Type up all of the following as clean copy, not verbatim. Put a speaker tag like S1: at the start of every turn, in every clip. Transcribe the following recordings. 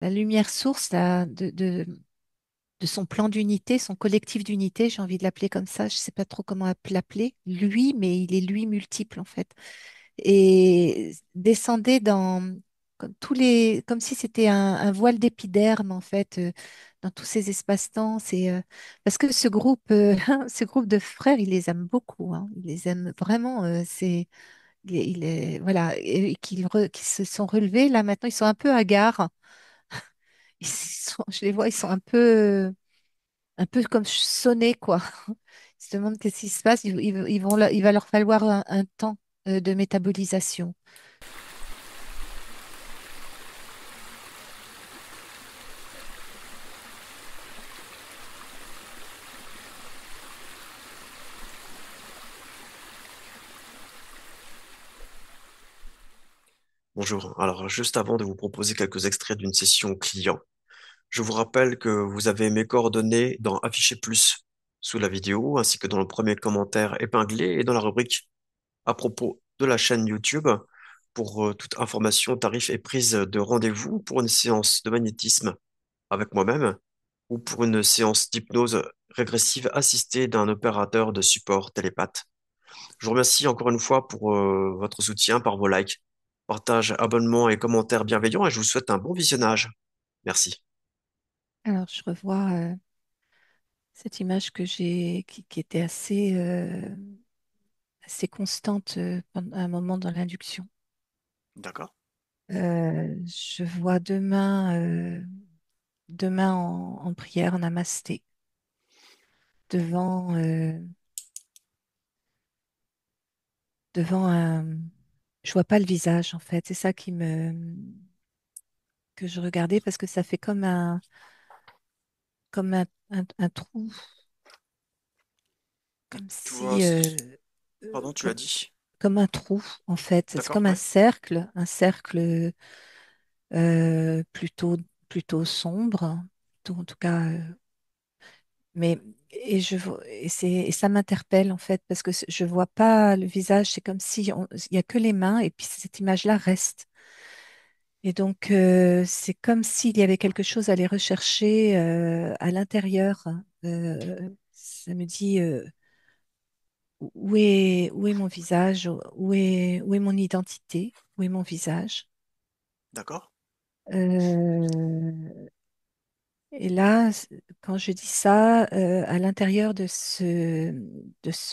S1: la lumière source là, de son plan d'unité, son collectif d'unité, j'ai envie de l'appeler comme ça, je ne sais pas trop comment l'appeler, lui, mais il est lui multiple en fait. Et descendait comme comme si c'était un voile d'épiderme en fait, dans tous ces espaces-temps. Parce que ce groupe, ce groupe de frères, il les aime beaucoup, hein. Il les aime vraiment. Voilà, et qu'ils se sont relevés là maintenant, ils sont un peu hagards. Je les vois, ils sont un peu comme sonnés quoi. Ils se demandent qu'est-ce qui se passe. Il va leur falloir un temps de métabolisation.
S2: Bonjour. Alors, juste avant de vous proposer quelques extraits d'une session client, je vous rappelle que vous avez mes coordonnées dans Afficher plus sous la vidéo, ainsi que dans le premier commentaire épinglé et dans la rubrique à propos de la chaîne YouTube pour toute information, tarif et prise de rendez-vous pour une séance de magnétisme avec moi-même ou pour une séance d'hypnose régressive assistée d'un opérateur de support télépathe. Je vous remercie encore une fois pour votre soutien par vos likes, partages, abonnements et commentaires bienveillants et je vous souhaite un bon visionnage. Merci.
S1: Alors, je revois cette image qui était assez constante pendant un moment dans l'induction.
S2: D'accord.
S1: Je vois deux mains en prière, en namasté, devant, devant un. Je vois pas le visage en fait. C'est ça que je regardais parce que ça fait comme un trou, comme
S2: Tu vois,
S1: si
S2: pardon, tu as
S1: comme,
S2: dit?
S1: comme un trou en fait. C'est
S2: D'accord,
S1: comme
S2: ouais.
S1: un cercle plutôt sombre, en tout cas. Mais et ça m'interpelle en fait parce que je vois pas le visage. C'est comme si il y a que les mains et puis cette image-là reste. Et donc c'est comme s'il y avait quelque chose à aller rechercher à l'intérieur. Ça me dit où est mon visage, où est mon identité, où est mon visage.
S2: D'accord.
S1: Euh, Et là, quand je dis ça, à l'intérieur de ce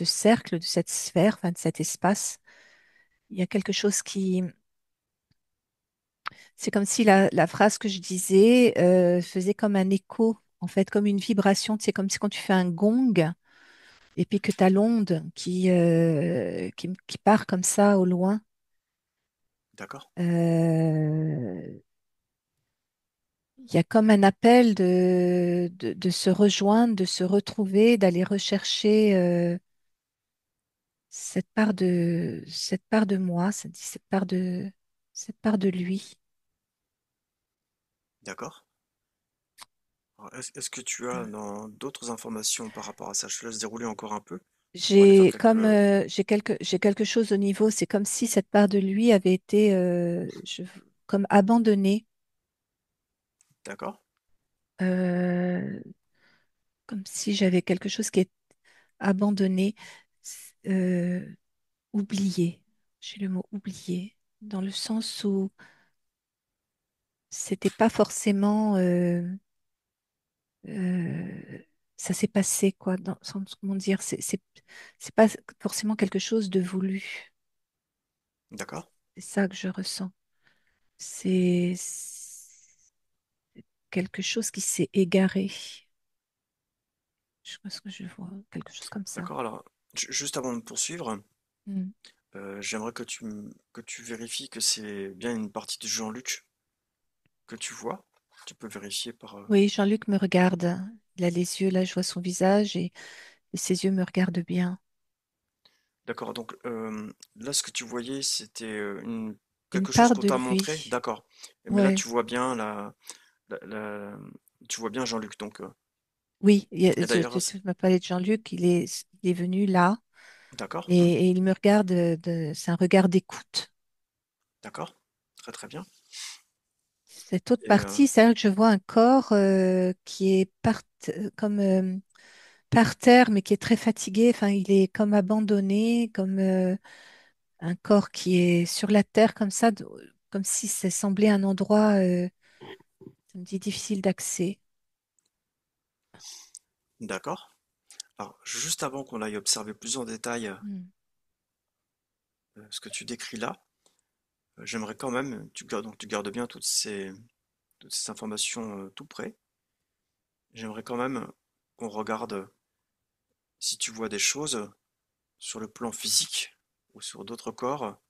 S1: cercle, de cette sphère, enfin de cet espace, il y a quelque chose qui... C'est comme si la phrase que je disais faisait comme un écho, en fait, comme une vibration. C'est comme si quand tu fais un gong et puis que tu as l'onde qui part comme ça au loin.
S2: D'accord.
S1: Euh, il y a comme un appel de se rejoindre, de se retrouver, d'aller rechercher cette part de moi, cette part de lui.
S2: D'accord. Alors, est-ce que tu as d'autres informations par rapport à ça? Je te laisse dérouler encore un peu pour aller faire quelques...
S1: J'ai quelque chose au niveau, c'est comme si cette part de lui avait été comme abandonnée,
S2: D'accord.
S1: euh, comme si j'avais quelque chose qui est abandonné, euh, oublié. J'ai le mot oublié, dans le sens où c'était pas forcément euh, ça s'est passé, quoi, comment dire, c'est pas forcément quelque chose de voulu.
S2: D'accord.
S1: C'est ça que je ressens. C'est quelque chose qui s'est égaré. Je pense que je vois quelque chose comme ça.
S2: D'accord. Alors, juste avant de poursuivre,
S1: Mm.
S2: j'aimerais que que tu vérifies que c'est bien une partie de Jean-Luc que tu vois. Tu peux vérifier par...
S1: Oui, Jean-Luc me regarde. Il a les yeux, là, je vois son visage et ses yeux me regardent bien.
S2: D'accord, donc là, ce que tu voyais, c'était
S1: Une
S2: quelque chose
S1: part
S2: qu'on
S1: de
S2: t'a montré,
S1: lui.
S2: d'accord. Mais là,
S1: Ouais.
S2: tu vois bien la- la- tu vois bien Jean-Luc, donc.
S1: Oui,
S2: Et d'ailleurs,
S1: tu m'as parlé de Jean-Luc, il est venu là
S2: d'accord,
S1: et il me regarde, c'est un regard d'écoute.
S2: d'accord, très très bien.
S1: Cette autre
S2: Et
S1: partie, c'est-à-dire que je vois un corps qui est comme par terre, mais qui est très fatigué. Enfin, il est comme abandonné, comme un corps qui est sur la terre, comme ça, comme si ça semblait un endroit, ça me dit, difficile d'accès.
S2: d'accord. Alors, juste avant qu'on aille observer plus en détail
S1: Hmm.
S2: ce que tu décris là, j'aimerais quand même, donc tu gardes bien toutes ces informations tout près. J'aimerais quand même qu'on regarde si tu vois des choses sur le plan physique ou sur d'autres corps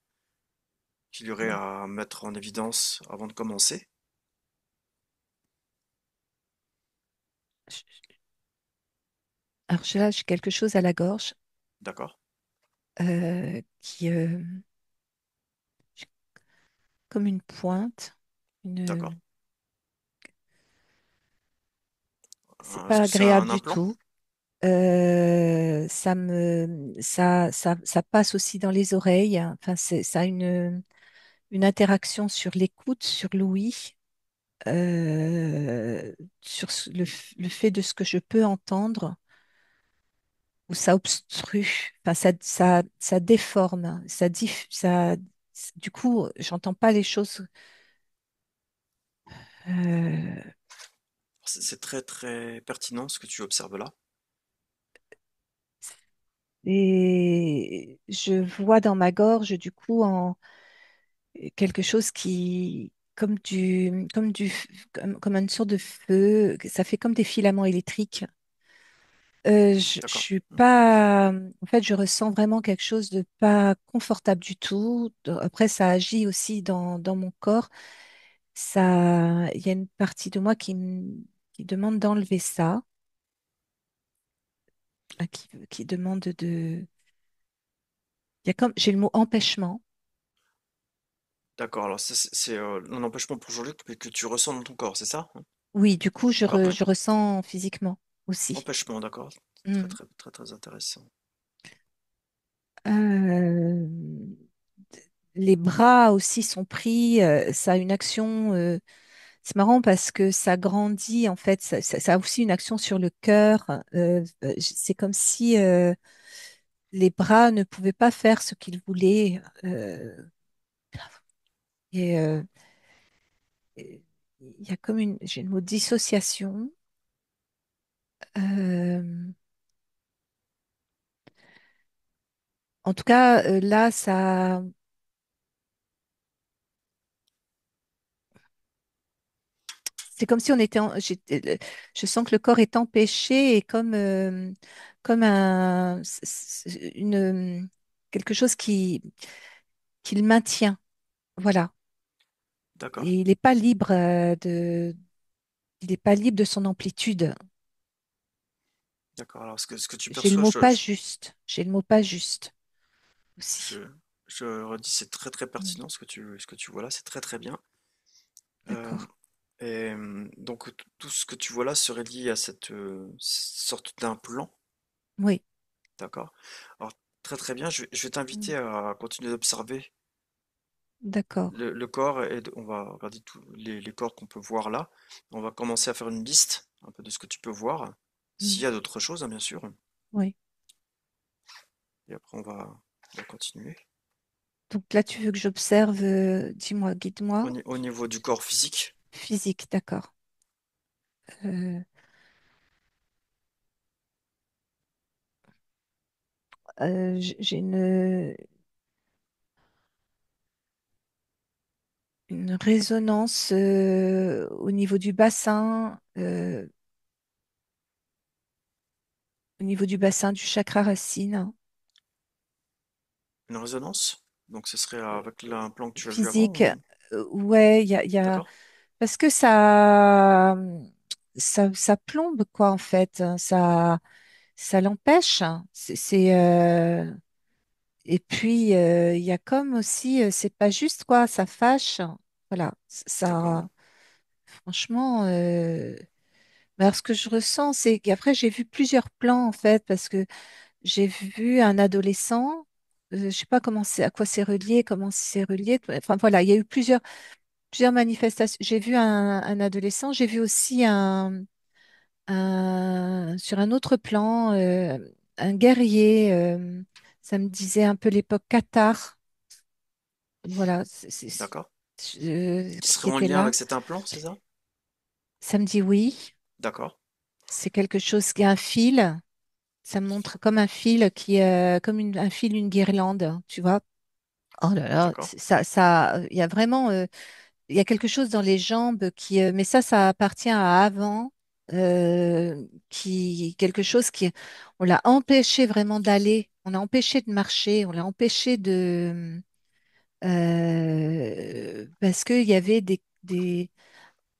S2: qu'il y aurait
S1: Hmm.
S2: à mettre en évidence avant de commencer.
S1: Je- Alors là, j'ai quelque chose à la gorge
S2: D'accord?
S1: qui, comme une pointe.
S2: D'accord.
S1: C'est pas
S2: Est-ce que c'est
S1: agréable
S2: un
S1: du
S2: implant?
S1: tout. Ça passe aussi dans les oreilles. Enfin, ça a une interaction sur l'écoute, sur l'ouïe, sur le fait de ce que je peux entendre, ou ça obstrue. Enfin, ça déforme, du coup, j'entends pas les choses. euh,
S2: C'est très très pertinent ce que tu observes là.
S1: et je vois dans ma gorge, du coup, quelque chose qui, comme une sorte de feu, ça fait comme des filaments électriques. Je
S2: D'accord.
S1: suis pas, en fait, je ressens vraiment quelque chose de pas confortable du tout. Après, ça agit aussi dans mon corps. Il y a une partie de moi qui demande d'enlever ça, qui demande il y a comme, j'ai le mot empêchement.
S2: D'accord. Alors c'est un empêchement pour aujourd'hui que tu ressens dans ton corps, c'est ça? Hein.
S1: Oui, du coup,
S2: Après,
S1: je ressens physiquement aussi.
S2: empêchement, d'accord. Très
S1: Mm.
S2: très très très intéressant.
S1: Euh, les bras aussi sont pris. Ça a une action. C'est marrant parce que ça grandit en fait. Ça a aussi une action sur le cœur. C'est comme si les bras ne pouvaient pas faire ce qu'ils voulaient. Et il y a comme j'ai le mot dissociation. Euh, En tout cas, là, c'est comme si on était, je sens que le corps est empêché et comme quelque chose qui le maintient. Voilà.
S2: D'accord.
S1: Et il n'est pas libre il n'est pas libre de son amplitude.
S2: D'accord. Alors ce que tu
S1: J'ai le
S2: perçois,
S1: mot pas juste. J'ai le mot pas juste
S2: je,
S1: aussi.
S2: je redis, c'est très très
S1: Mm.
S2: pertinent ce que tu vois là, c'est très très bien. Euh,
S1: D'accord.
S2: donc tout ce que tu vois là serait lié à cette sorte d'implant,
S1: Oui.
S2: d'accord? Alors très très bien, je vais
S1: Mm.
S2: t'inviter à continuer d'observer
S1: D'accord.
S2: le corps et on va regarder tous les corps qu'on peut voir là. On va commencer à faire une liste un peu de ce que tu peux voir, s'il
S1: Mm.
S2: y a d'autres choses, hein, bien sûr,
S1: Oui.
S2: et après on va continuer.
S1: Donc là, tu veux que j'observe, dis-moi, guide-moi.
S2: Au niveau du corps physique,
S1: Physique, d'accord. Euh, j'ai une résonance au niveau du bassin, au niveau du bassin du chakra racine.
S2: une résonance, donc ce serait avec l'implant que tu as vu avant,
S1: Physique, ouais,
S2: d'accord?
S1: parce que ça plombe, quoi, en fait. Ça l'empêche. Et puis, il y a comme aussi, c'est pas juste, quoi, ça fâche. Voilà,
S2: D'accord,
S1: franchement, mais alors ce que je ressens, c'est qu'après, j'ai vu plusieurs plans, en fait, parce que j'ai vu un adolescent, je sais pas comment à quoi c'est relié, comment c'est relié. Enfin, voilà, il y a eu plusieurs. plusieurs manifestations. J'ai vu un adolescent, j'ai vu aussi sur un autre plan, un guerrier. Ça me disait un peu l'époque Qatar. Voilà,
S2: D'accord. Qui serait
S1: qui
S2: en
S1: était
S2: lien
S1: là.
S2: avec cet implant, c'est ça?
S1: Ça me dit oui.
S2: D'accord.
S1: C'est quelque chose qui a un fil. Ça me montre comme un fil comme un fil, une guirlande, tu vois. Oh là là,
S2: D'accord.
S1: il y a vraiment, il y a quelque chose dans les jambes mais ça appartient à avant, quelque chose on l'a empêché vraiment d'aller, on l'a empêché de marcher, on l'a empêché parce qu'il y avait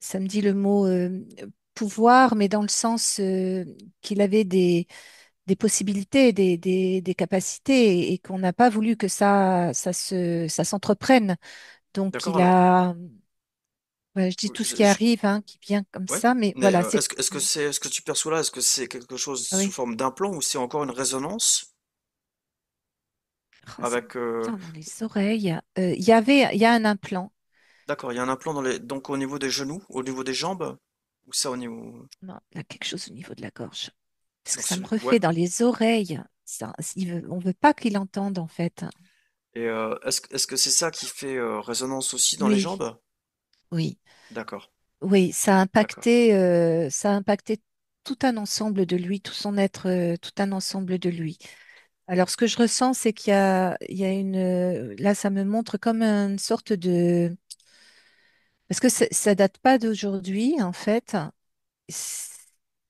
S1: ça me dit le mot pouvoir, mais dans le sens qu'il avait des possibilités, des capacités et qu'on n'a pas voulu que ça s'entreprenne. Donc,
S2: D'accord. Alors,
S1: ouais, je dis tout ce qui
S2: je-
S1: arrive, hein, qui vient comme
S2: ouais.
S1: ça, mais
S2: Mais
S1: voilà, c'est.
S2: est-ce que c'est, ce que tu perçois là, est-ce que c'est quelque chose
S1: Ah
S2: sous
S1: oui,
S2: forme d'implant ou c'est encore une résonance
S1: oh, ça me
S2: avec,
S1: tient dans les oreilles. Il y a un implant.
S2: d'accord, il y a un implant donc au niveau des genoux, au niveau des jambes, ou ça au niveau,
S1: Non, il y a quelque chose au niveau de la gorge. Parce que
S2: donc
S1: ça me
S2: ouais.
S1: refait dans les oreilles. On veut pas qu'il entende, en fait.
S2: Et est-ce que c'est ça qui fait résonance aussi dans les
S1: Oui,
S2: jambes?
S1: oui,
S2: D'accord,
S1: oui,
S2: d'accord,
S1: ça a impacté tout un ensemble de lui, tout son être, tout un ensemble de lui. Alors, ce que je ressens, c'est il y a là, ça me montre comme une sorte de, parce que ça date pas d'aujourd'hui, en fait. C'est-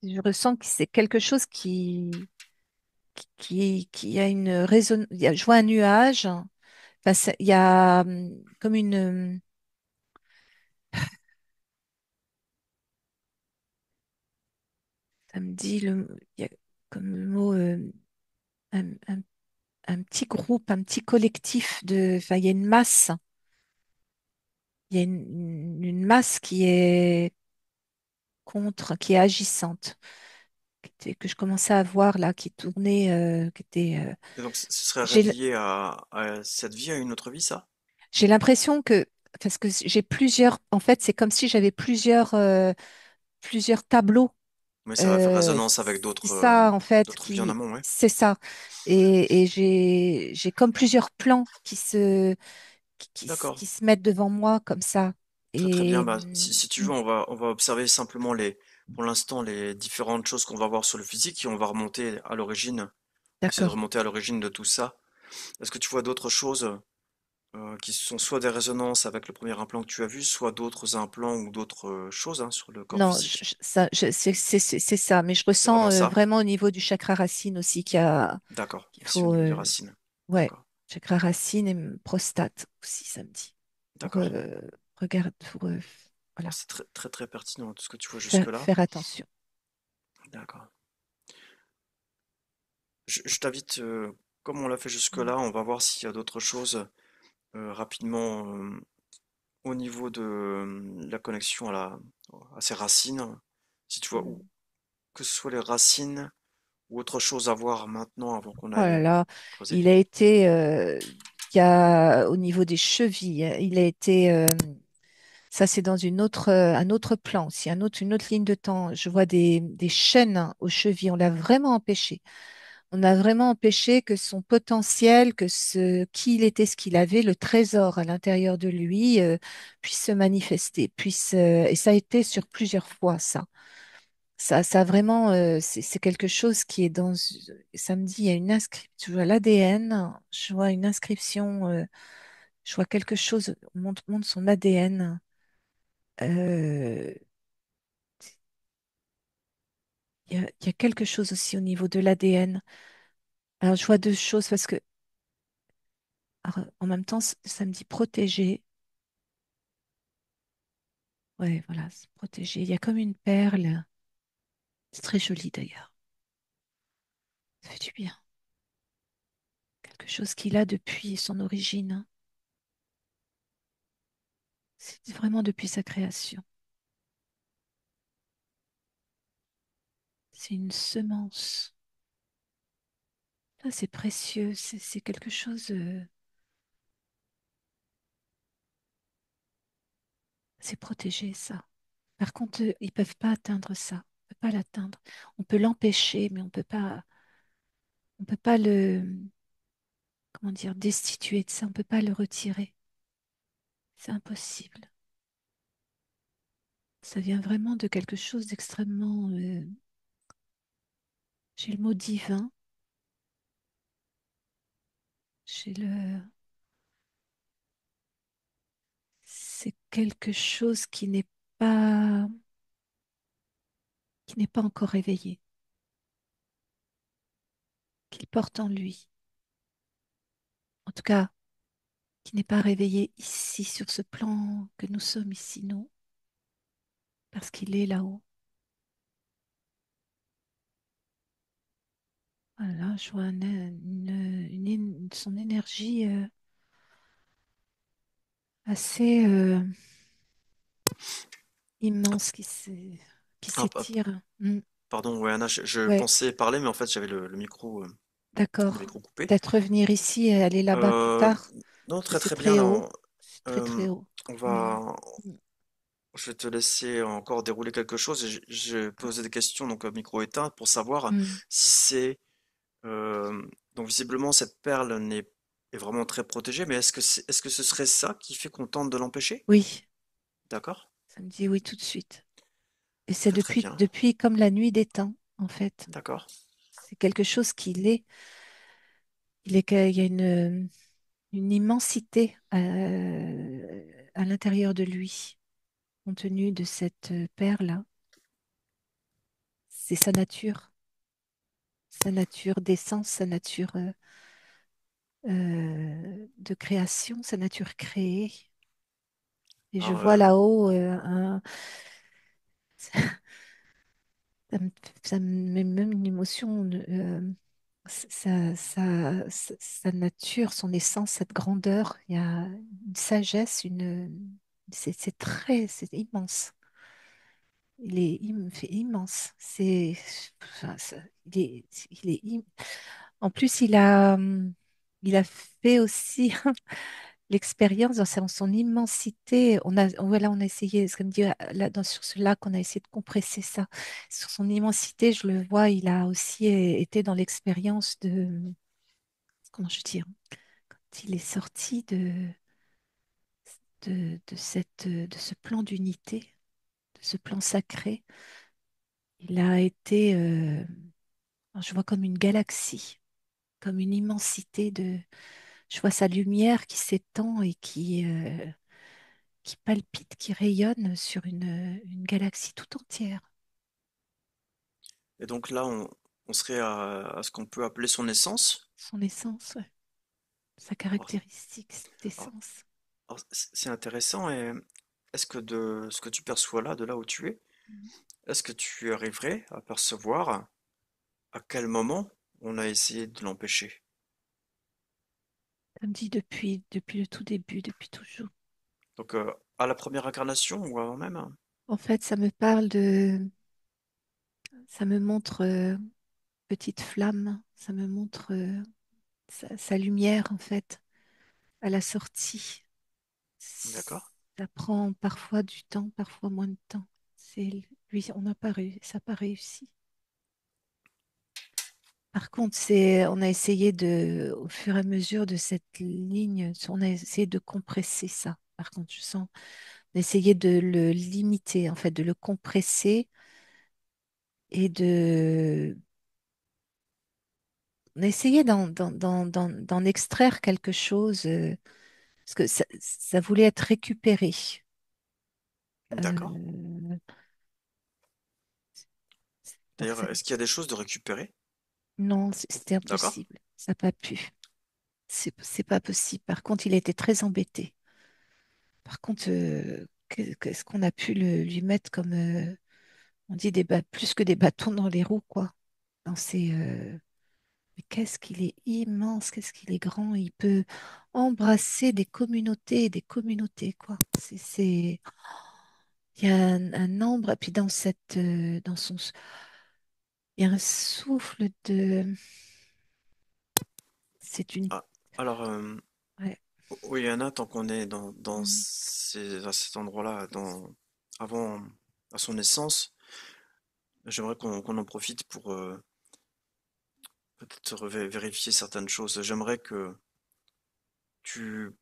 S1: Je ressens que c'est quelque chose qui a une résonance. Je vois un nuage. Enfin, il y a comme ça me dit il y a comme le mot, un, un- un petit groupe, un petit collectif enfin, il y a une masse. Il y a une masse qui est qui est agissante, que je commençais à voir là, qui tournait,
S2: et donc ce serait
S1: j'ai, l-
S2: relié à cette vie, à une autre vie, ça?
S1: j'ai l'impression parce que j'ai en fait, c'est comme si j'avais plusieurs tableaux.
S2: Mais ça va faire résonance avec
S1: C'est ça, en fait,
S2: d'autres vies en amont, ouais.
S1: c'est ça. Et j'ai comme plusieurs plans
S2: D'accord.
S1: qui se mettent devant moi comme ça.
S2: Très très bien.
S1: Et,
S2: Bah, si tu veux, on va observer simplement pour l'instant, les différentes choses qu'on va voir sur le physique et on va remonter à l'origine, essayer de
S1: d'accord.
S2: remonter à l'origine de tout ça. Est-ce que tu vois d'autres choses qui sont soit des résonances avec le premier implant que tu as vu, soit d'autres implants ou d'autres choses hein, sur le corps
S1: Non,
S2: physique?
S1: c'est ça, mais je
S2: C'est
S1: ressens
S2: vraiment ça?
S1: vraiment au niveau du chakra racine aussi
S2: D'accord.
S1: qu'il
S2: Ici au
S1: faut,
S2: niveau des racines.
S1: ouais,
S2: D'accord.
S1: chakra racine et prostate aussi, ça me dit. Pour,
S2: D'accord.
S1: regarde,
S2: Alors
S1: voilà,
S2: c'est très très très pertinent tout ce que tu vois jusque-là.
S1: faire attention.
S2: D'accord. Je t'invite, comme on l'a fait
S1: Mm.
S2: jusque-là, on va voir s'il y a d'autres choses rapidement au niveau de la connexion à ses racines. Si tu vois,
S1: Mm.
S2: que ce soit les racines ou autre chose à voir maintenant avant qu'on
S1: Oh
S2: aille
S1: là là,
S2: creuser.
S1: il a été, il y a, au niveau des chevilles, il a été, ça c'est dans un autre plan aussi, une autre ligne de temps. Je vois des chaînes aux chevilles, on l'a vraiment empêché. On a vraiment empêché que son potentiel, qui il était, ce qu'il avait, le trésor à l'intérieur de lui, puisse se manifester, et ça a été sur plusieurs fois, ça. Ça a vraiment, c'est quelque chose qui est ça me dit, il y a une inscription, je vois l'ADN, je vois une inscription, je vois quelque chose, montre son ADN. Euh, il y a quelque chose aussi au niveau de l'ADN. Alors, je vois deux choses parce que, alors, en même temps, ça me dit protéger. Ouais, voilà, c'est protégé. Il y a comme une perle. C'est très joli d'ailleurs. Ça fait du bien. Quelque chose qu'il a depuis son origine, hein. C'est vraiment depuis sa création. C'est une semence. Ça, c'est précieux. C'est quelque chose. c'est protégé, ça. Par contre, ils peuvent pas atteindre ça. On peut pas l'atteindre. On peut l'empêcher, mais on peut pas le, comment dire, destituer de ça. On peut pas le retirer. C'est impossible. Ça vient vraiment de quelque chose d'extrêmement, j'ai le mot divin, j'ai le, c'est quelque chose pas, qui n'est pas encore réveillé, qu'il porte en lui. En tout cas, qui n'est pas réveillé ici, sur ce plan que nous sommes ici, nous, parce qu'il est là-haut. Voilà, je vois son énergie assez immense qui
S2: Ah, ah,
S1: s'étire. Mm.
S2: pardon, ouais, Anna, je
S1: Ouais,
S2: pensais parler, mais en fait, j'avais le
S1: d'accord.
S2: micro coupé.
S1: Peut-être revenir ici et aller là-bas plus
S2: Euh,
S1: tard,
S2: non,
S1: parce que
S2: très
S1: c'est
S2: très bien.
S1: très
S2: Là,
S1: haut. C'est très
S2: euh,
S1: très haut.
S2: on
S1: Mm.
S2: va,
S1: Mm.
S2: je vais te laisser encore dérouler quelque chose. Et je posais des questions, donc micro éteint, pour savoir
S1: Mm.
S2: si c'est donc visiblement cette perle est vraiment très protégée. Mais est-ce que ce serait ça qui fait qu'on tente de l'empêcher?
S1: Oui,
S2: D'accord?
S1: ça me dit oui tout de suite. Et c'est
S2: Très très bien.
S1: depuis comme la nuit des temps, en fait.
S2: D'accord.
S1: C'est quelque chose il y a une immensité à l'intérieur de lui, compte tenu de cette perle-là. C'est sa nature d'essence, sa nature de création, sa nature créée. Et je
S2: Alors,
S1: vois là-haut ça me, ça me met même une émotion, sa nature, son essence, cette grandeur. Il y a une sagesse, c'est immense. Il me fait immense. Enfin, en plus, il a fait aussi l'expérience dans son immensité. Voilà, on a essayé, c'est comme dire, là, sur ce lac, on a essayé de compresser ça. Sur son immensité, je le vois, il a aussi été dans l'expérience comment je veux dire, quand il est sorti de ce plan d'unité, de ce plan sacré. Il a été, je vois comme une galaxie, comme une immensité je vois sa lumière qui s'étend et qui palpite, qui rayonne sur une galaxie tout entière.
S2: et donc là, on serait à ce qu'on peut appeler son essence.
S1: Son essence, ouais, sa
S2: Alors,
S1: caractéristique, cette
S2: alors-
S1: essence.
S2: alors, c'est intéressant. Et est-ce que de ce que tu perçois là, de là où tu es,
S1: Mhm.
S2: est-ce que tu arriverais à percevoir à quel moment on a essayé de l'empêcher?
S1: Ça me dit depuis le tout début, depuis toujours.
S2: Donc, à la première incarnation ou avant même?
S1: En fait, ça me montre petite flamme, ça me montre sa lumière, en fait, à la sortie.
S2: D'accord.
S1: Ça prend parfois du temps, parfois moins de temps. Lui, ça n'a pas réussi. Par contre, on a essayé au fur et à mesure de cette ligne, on a essayé de compresser ça. Par contre, je sens, on a essayé de le limiter, en fait, de le compresser et on a essayé d'en extraire quelque chose, parce que ça voulait être récupéré.
S2: D'accord.
S1: Euh, alors
S2: D'ailleurs, est-ce qu'il y a des choses de récupérer?
S1: non, c'était
S2: D'accord.
S1: impossible. Ça n'a pas pu. C'est pas possible. Par contre, il a été très embêté. Par contre, qu'est-ce qu'on a pu lui mettre comme, on dit plus que des bâtons dans les roues, quoi. Mais qu'est-ce qu'il est immense, qu'est-ce qu'il est grand. Il peut embrasser des communautés et des communautés, quoi. Il y a un nombre, et puis il y a un souffle c'est une,
S2: Ah, alors,
S1: ouais.
S2: Oui, il y en a tant qu'on est
S1: Mm.
S2: à cet endroit-là, avant, à son essence, j'aimerais qu'on en profite pour peut-être vérifier certaines choses. J'aimerais que tu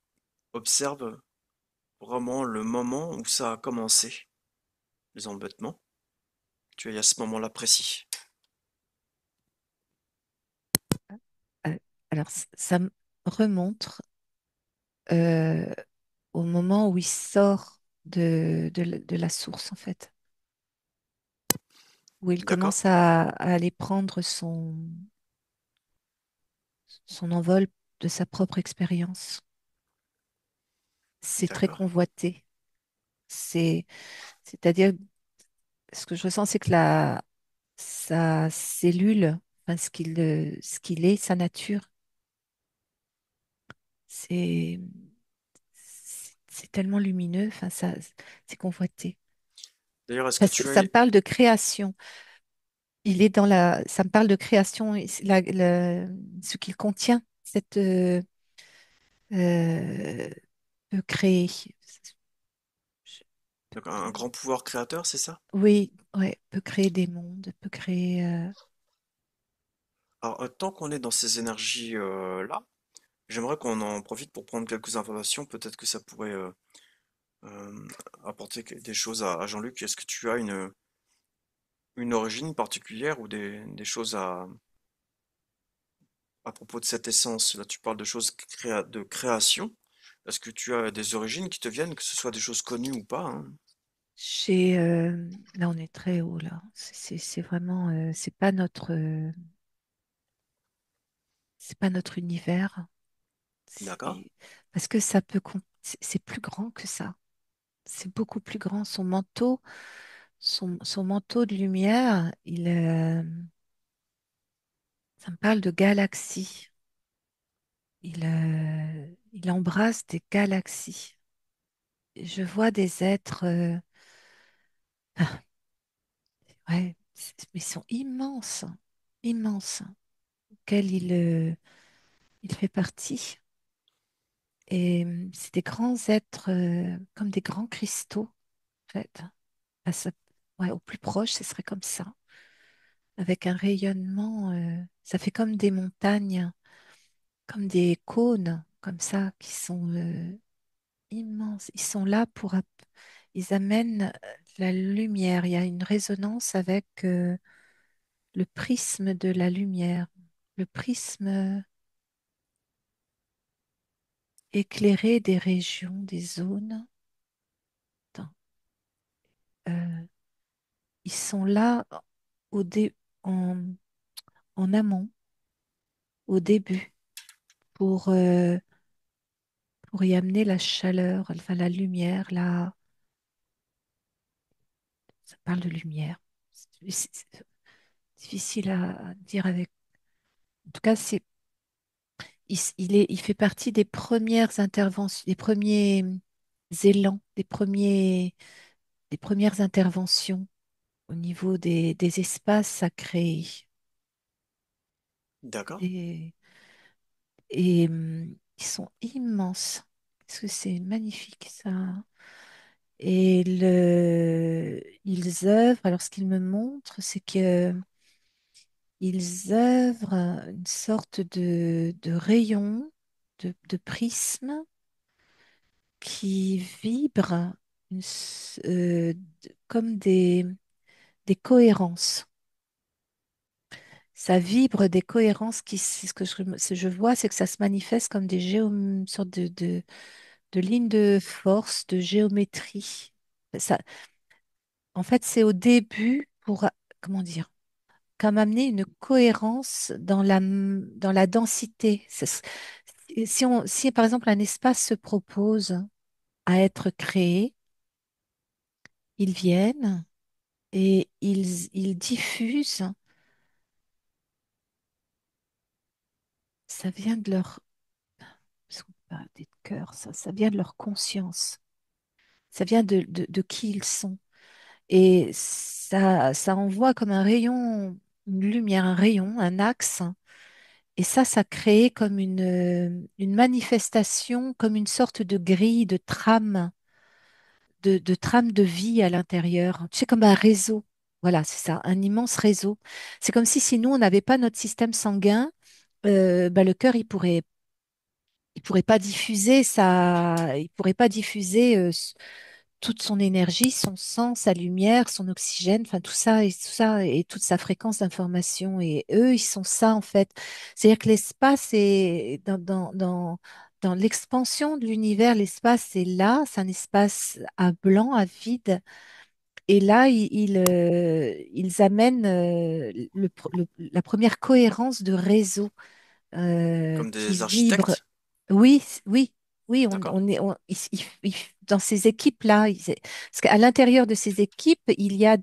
S2: observes vraiment le moment où ça a commencé, les embêtements. Tu es à ce moment-là précis.
S1: Euh, Alors, ça me remonte euh, au moment où il sort de la source, en fait, où il
S2: D'accord?
S1: commence à aller prendre son envol de sa propre expérience. C'est très
S2: D'accord.
S1: convoité. C'est-à-dire, ce que je ressens, c'est que sa cellule, enfin, ce qu'il est, sa nature, c'est c'est tellement lumineux, enfin, c'est convoité.
S2: D'ailleurs, est-ce que
S1: Parce que
S2: tu as...
S1: ça me parle de création. Ça me parle de création, et c'est ce qu'il contient, euh, peut créer.
S2: Donc, un grand pouvoir créateur, c'est ça?
S1: Oui, ouais, peut créer des mondes, peut créer.
S2: Alors, tant qu'on est dans ces énergies-là, j'aimerais qu'on en profite pour prendre quelques informations. Peut-être que ça pourrait euh, apporter des choses à Jean-Luc. Est-ce que tu as une origine particulière ou des choses à propos de cette essence? Là, tu parles de choses de création. Est-ce que tu as des origines qui te viennent, que ce soit des choses connues ou pas, hein?
S1: Là, on est très haut là. C'est vraiment, c'est pas notre univers.
S2: D'accord?
S1: Parce que ça peut, c'est plus grand que ça. C'est beaucoup plus grand. Son manteau de lumière, ça me parle de galaxies. Il embrasse des galaxies. Je vois des êtres, ouais, mais ils sont immenses, immenses, auxquels il fait partie. Et c'est des grands êtres, comme des grands cristaux, en fait. À sa- ouais, au plus proche, ce serait comme ça, avec un rayonnement. Ça fait comme des montagnes, comme des cônes, comme ça, qui sont immenses. Ils sont là ils amènent la lumière. Il y a une résonance avec le prisme de la lumière, le prisme éclairé des régions, des zones. Attends, euh, ils sont là au dé- en, en amont, au début, pour, euh, pour y amener la chaleur, enfin la lumière. Là, ça parle de lumière. C'est difficile à dire avec. En tout cas, il fait partie des premières interventions, des premiers élans, des premières interventions au niveau des espaces sacrés.
S2: D'accord?
S1: Et, et ils sont immenses. Parce que c'est magnifique, ça. Et ils œuvrent, alors ce qu'ils me montrent, c'est que ils œuvrent une sorte de rayon, de prisme qui vibre comme des cohérences. Ça vibre des cohérences c'est ce que je vois, c'est que ça se manifeste comme une sorte de lignes de force, de géométrie. Ça, en fait, c'est au début pour, comment dire, comme amener une cohérence dans la densité. Si par exemple un espace se propose à être créé, ils viennent et ils diffusent, ça vient de leur, parce qu'on parle des cœurs, ça vient de leur conscience, ça vient de qui ils sont. Et ça envoie comme un rayon, une lumière, un rayon, un axe Et ça crée comme une manifestation, comme une sorte de grille, de trame de vie à l'intérieur. Tu sais, comme un réseau. Voilà, c'est ça, un immense réseau. C'est comme si nous, on n'avait pas notre système sanguin, bah, le cœur, il pourrait pas diffuser il pourrait pas diffuser toute son énergie, son sang, sa lumière, son oxygène, enfin tout ça et toute sa fréquence d'information. Et eux, ils sont ça en fait. C'est-à-dire que l'espace est dans l'expansion de l'univers, l'espace est là, c'est un espace à blanc, à vide. Et là, ils amènent la première cohérence de réseau
S2: Comme
S1: qui
S2: des
S1: vibre.
S2: architectes?
S1: Oui, oui, oui,
S2: D'accord.
S1: on est dans ces équipes-là. Parce qu'à l'intérieur de ces équipes, il y a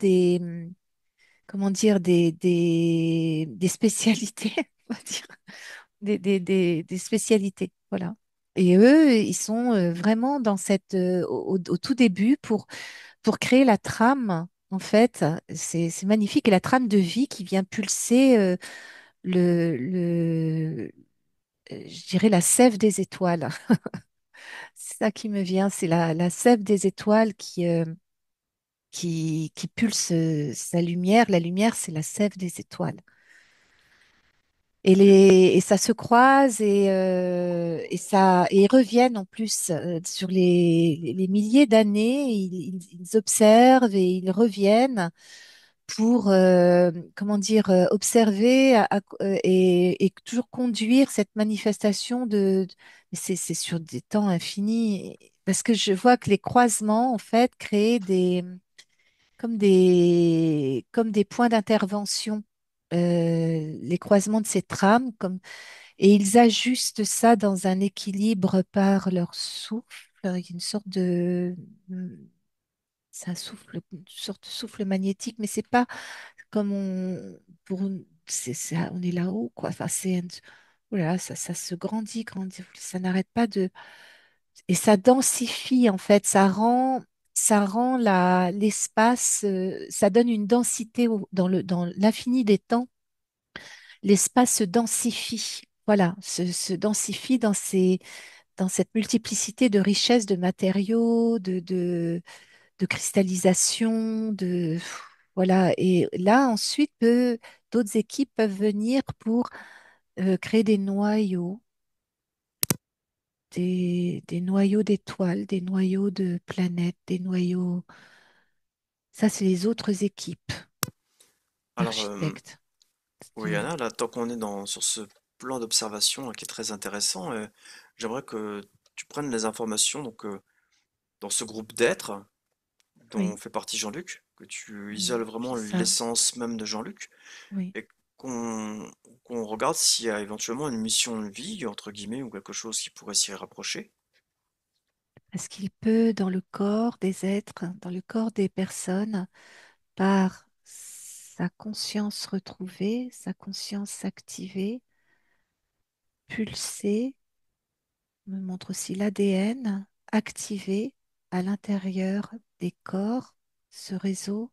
S1: comment dire, des spécialités, on va dire, des spécialités. Voilà. Et eux, ils sont vraiment dans au tout début pour créer la trame. En fait, c'est magnifique. Et la trame de vie qui vient pulser le, je dirais la sève des étoiles. C'est ça qui me vient, c'est la sève des étoiles qui pulse sa lumière. La lumière, c'est la sève des étoiles.
S2: Ok.
S1: Et ça se croise et ils reviennent en plus sur les milliers d'années. Ils observent et ils reviennent pour comment dire observer et toujours conduire cette manifestation mais c'est sur des temps infinis parce que je vois que les croisements en fait créent comme des points d'intervention, les croisements de ces trames et ils ajustent ça dans un équilibre par leur souffle. Il y a une sorte de c'est un souffle, une sorte de souffle magnétique, mais c'est pas comme on est là-haut, quoi. Enfin, voilà, ça se grandit, ça n'arrête pas et ça densifie, en fait, ça rend l'espace, ça donne une densité dans l'infini des temps. L'espace se densifie. Voilà, se densifie dans cette multiplicité de richesses de matériaux, de cristallisation, voilà. Et là, ensuite, d'autres équipes peuvent venir pour créer des noyaux, des noyaux d'étoiles, des noyaux de planètes, des noyaux. Ça, c'est les autres équipes
S2: Alors,
S1: architectes.
S2: oui,
S1: Ouais.
S2: Anna, là, tant qu'on est sur ce plan d'observation qui est très intéressant, j'aimerais que tu prennes les informations dans ce groupe d'êtres dont
S1: Oui,
S2: fait partie Jean-Luc, que tu
S1: mm,
S2: isoles vraiment
S1: c'est ça.
S2: l'essence même de Jean-Luc,
S1: Oui.
S2: et qu'on regarde s'il y a éventuellement une mission de vie, entre guillemets, ou quelque chose qui pourrait s'y rapprocher.
S1: Parce qu'il peut, dans le corps des êtres, dans le corps des personnes, par sa conscience retrouvée, sa conscience activée, pulser, me montre aussi l'ADN activé à l'intérieur des corps, ce réseau,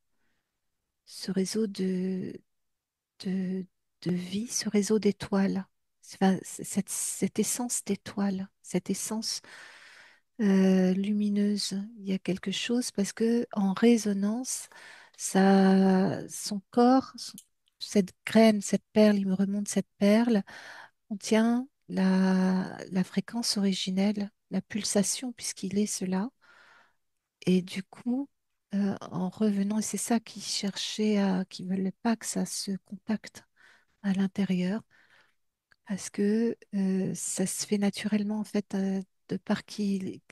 S1: ce réseau de, de vie, ce réseau d'étoiles, enfin, cette essence d'étoiles, cette essence lumineuse. Il y a quelque chose parce que en résonance, son corps, cette graine, cette perle, il me remonte cette perle, contient la fréquence originelle, la pulsation, puisqu'il est cela. Et du coup, en revenant, et c'est ça qu'ils cherchaient qui veulent pas que ça se contacte à l'intérieur, parce que ça se fait naturellement en fait de par qui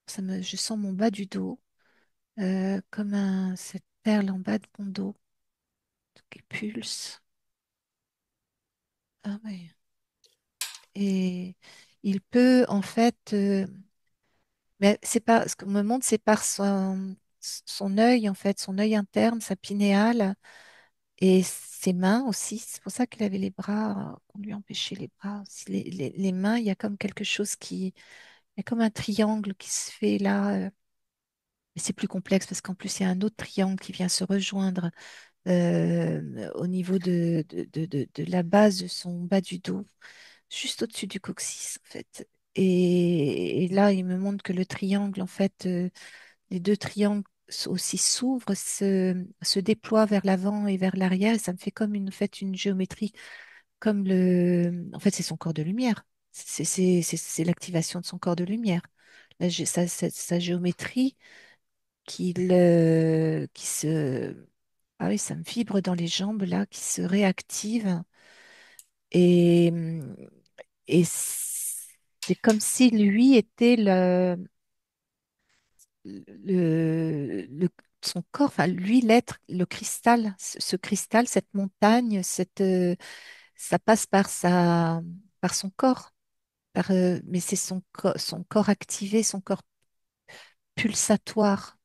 S1: je sens mon bas du dos comme cette perle en bas de mon dos qui pulse. Ah ouais. Et il peut en fait, mais c'est pas ce qu'on me montre, c'est par son œil en fait, son œil interne, sa pinéale et ses mains aussi. C'est pour ça qu'il avait les bras, qu'on lui empêchait les bras aussi. Les mains, il y a comme quelque chose il y a comme un triangle qui se fait là. Mais c'est plus complexe parce qu'en plus, il y a un autre triangle qui vient se rejoindre au niveau de la base de son bas du dos, juste au-dessus du coccyx, en fait. Et là, il me montre que le triangle, en fait, les deux triangles aussi s'ouvrent, se déploient vers l'avant et vers l'arrière, et ça me fait comme une, en fait, une géométrie, comme en fait, c'est son corps de lumière. C'est l'activation de son corps de lumière. Là, sa géométrie qui se... Ah oui, ça me vibre dans les jambes, là, qui se réactive. Et, et c'est comme si lui était son corps, enfin lui, l'être, le cristal, ce cristal, cette montagne, ça passe par son corps, mais c'est son corps activé, son corps pulsatoire.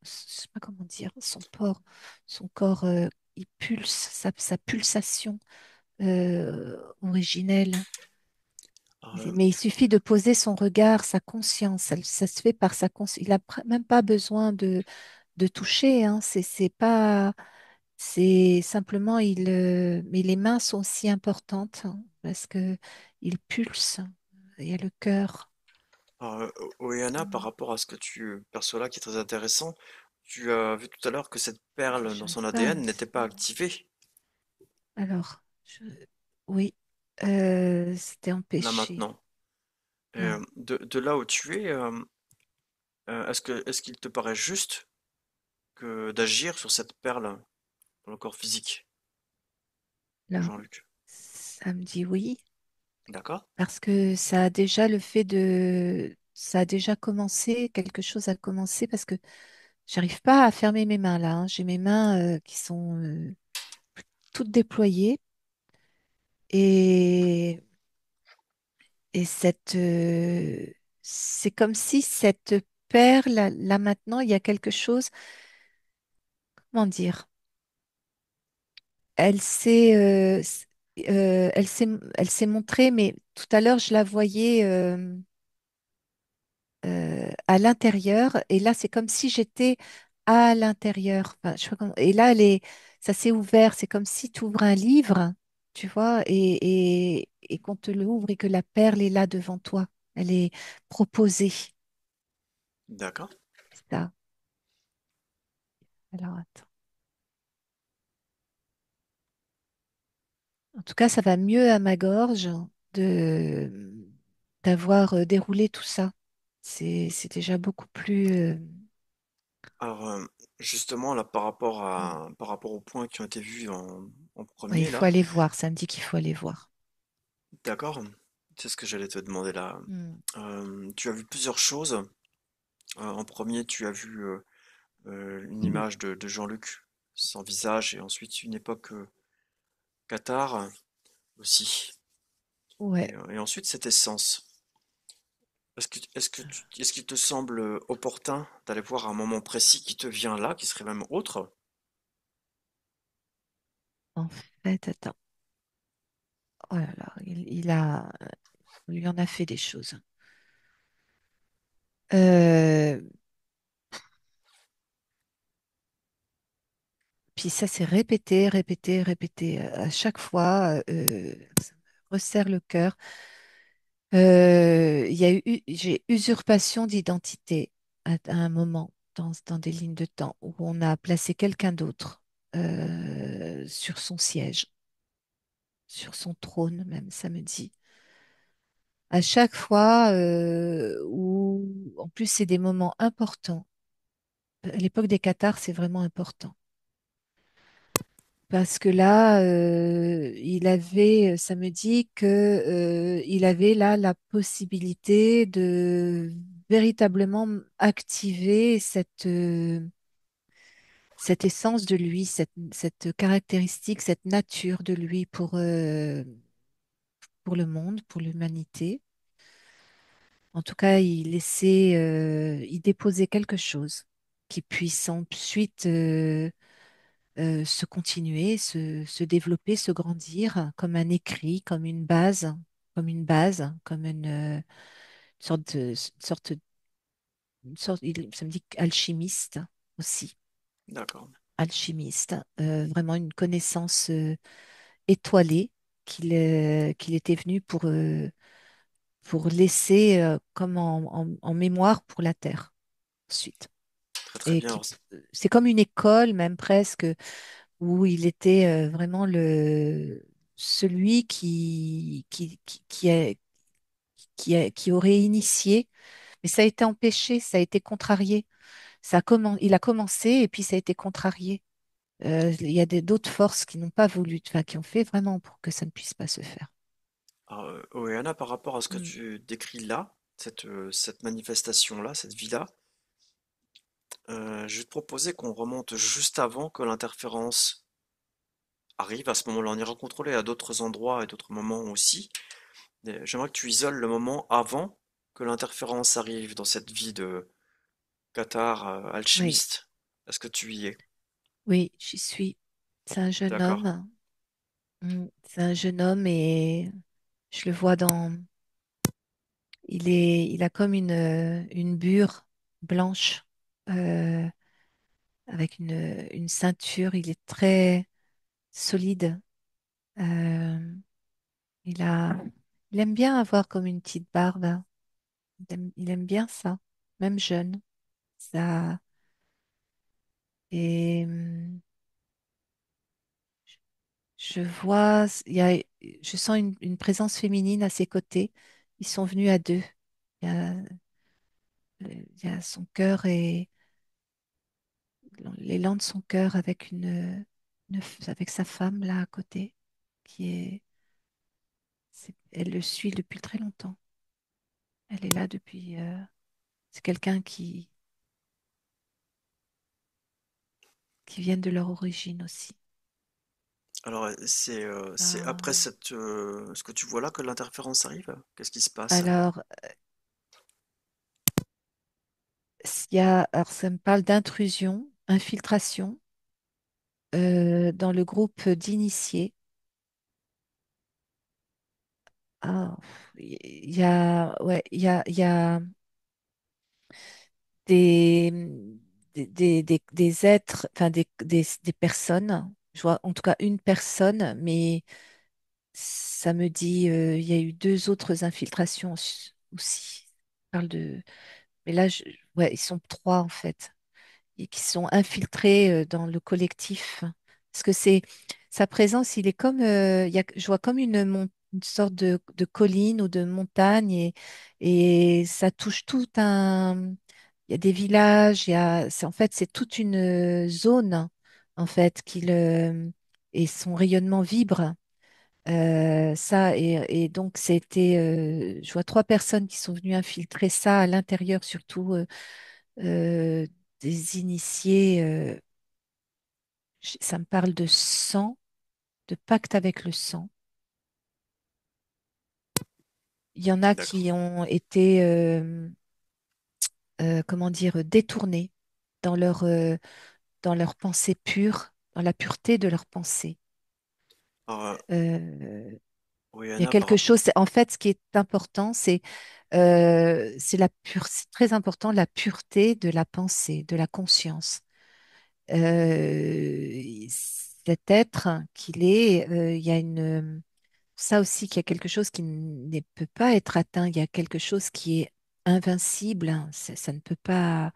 S1: Je sais pas comment dire, son corps, il pulse, sa pulsation originelle.
S2: Euh,
S1: Mais il suffit de poser son regard, sa conscience. Ça se fait par sa conscience. Il n'a même pas besoin de toucher, hein. C'est pas, c'est simplement mais les mains sont aussi importantes, hein, parce que il pulse. Il y a le cœur.
S2: euh, Oriana, par
S1: Mm.
S2: rapport à ce que tu perçois là qui est très intéressant, tu as vu tout à l'heure que cette perle dans
S1: J'arrive
S2: son
S1: pas.
S2: ADN n'était pas activée
S1: Alors, oui, c'était
S2: là
S1: empêché.
S2: maintenant.
S1: Non,
S2: De là où tu es, est-ce qu'il te paraît juste que d'agir sur cette perle dans le corps physique de
S1: là,
S2: Jean-Luc?
S1: ça me dit oui.
S2: D'accord?
S1: Parce que ça a déjà le fait de... Ça a déjà commencé, quelque chose a commencé parce que j'arrive pas à fermer mes mains là, hein. J'ai mes mains qui sont toutes déployées et, et c'est comme si cette perle, là maintenant, il y a quelque chose, comment dire, elle s'est elle s'est montrée, mais tout à l'heure, je la voyais. À l'intérieur. Et là, c'est comme si j'étais à l'intérieur. Enfin, je sais pas et là, ça s'est ouvert. C'est comme si tu ouvres un livre, tu vois, et qu'on te l'ouvre et que la perle est là devant toi. Elle est proposée.
S2: D'accord.
S1: C'est ça. Alors, attends. En tout cas, ça va mieux à ma gorge de d'avoir déroulé tout ça. C'est déjà beaucoup plus.
S2: Alors, justement, là, par rapport aux points qui ont été vus en
S1: Ouais, il
S2: premier,
S1: faut
S2: là,
S1: aller voir. Ça me dit qu'il faut aller voir.
S2: d'accord? C'est ce que j'allais te demander là.
S1: Hmm.
S2: Tu as vu plusieurs choses. En premier, tu as vu une image de Jean-Luc sans visage et ensuite une époque Qatar aussi.
S1: Ouais.
S2: Et ensuite cette essence. Est-ce qu'il te semble opportun d'aller voir un moment précis qui te vient là, qui serait même autre?
S1: En fait, attends. Oh là là, on lui en a fait des choses. Euh, Puis ça s'est répété, répété, répété à chaque fois. Ça me resserre le cœur. Il y a j'ai usurpation d'identité à un moment dans des lignes de temps où on a placé quelqu'un d'autre sur son siège, sur son trône même, ça me dit. À chaque fois où, en plus, c'est des moments importants. À l'époque des Qatars, c'est vraiment important. Parce que là, ça me dit que, il avait là la possibilité de véritablement activer cette essence de lui, cette caractéristique, cette nature de lui pour le monde, pour l'humanité. En tout cas, il déposait quelque chose qui puisse ensuite se continuer, se développer, se grandir comme un écrit, comme une sorte, ça me dit alchimiste aussi.
S2: D'accord.
S1: alchimiste, vraiment une connaissance étoilée qu'il était venu pour laisser comme en mémoire pour la Terre ensuite.
S2: Très très
S1: Et
S2: bien.
S1: c'est comme une école même presque où il était vraiment celui qui aurait initié, mais ça a été empêché, ça a été contrarié. Il a commencé et puis ça a été contrarié. Il y a d'autres forces qui n'ont pas voulu, enfin, qui ont fait vraiment pour que ça ne puisse pas se faire.
S2: Alors, Oriana, par rapport à ce que
S1: Mm.
S2: tu décris là, cette manifestation-là, cette vie-là, je vais te proposer qu'on remonte juste avant que l'interférence arrive. À ce moment-là, on ira contrôler à d'autres endroits et d'autres moments aussi. J'aimerais que tu isoles le moment avant que l'interférence arrive dans cette vie de Qatar
S1: Oui,
S2: alchimiste. Est-ce que tu y es?
S1: oui, j'y suis. C'est un jeune
S2: D'accord.
S1: homme. C'est un jeune homme et je le vois il a comme une bure blanche euh, avec une ceinture. Il est très solide. Euh, il a, il aime bien avoir comme une petite barbe. Il aime bien ça, même jeune. Ça, et je vois, je sens une présence féminine à ses côtés. Ils sont venus à deux. Il y a, il y a son cœur et l'élan de son cœur avec avec sa femme là à côté, qui est, elle le suit depuis très longtemps. Elle est là depuis. C'est quelqu'un qui vient de leur origine aussi.
S2: Alors, c'est après
S1: Ah.
S2: ce que tu vois là que l'interférence arrive? Qu'est-ce qui se passe?
S1: Alors, alors ça me parle d'intrusion, infiltration dans le groupe d'initiés. Ah, ouais, il y a des, des êtres, enfin des personnes. Je vois en tout cas une personne, mais ça me dit il y a eu deux autres infiltrations aussi. Je parle de, mais là, ouais, ils sont trois en fait. Et qui sont infiltrés dans le collectif. Parce que c'est sa présence, il est comme, je vois comme une sorte de colline ou de montagne et ça touche tout un. Il y a des villages, en fait, c'est toute une zone en fait et son rayonnement vibre. Et donc c'était, je vois trois personnes qui sont venues infiltrer ça à l'intérieur, surtout euh, des initiés. Ça me parle de sang, de pacte avec le sang. Il y en a
S2: D'accord.
S1: qui ont été, comment dire, détournés dans leur pensée pure, dans la pureté de leur pensée.
S2: Alors,
S1: Euh, il y a
S2: Oriana, par
S1: quelque
S2: rapport...
S1: chose, en fait, ce qui est important, c'est c'est très important, la pureté de la pensée, de la conscience. Cet être qu'il est, il y a ça aussi qu'il y a quelque chose qui ne peut pas être atteint, il y a quelque chose qui est invincible, hein. Ça ne peut pas,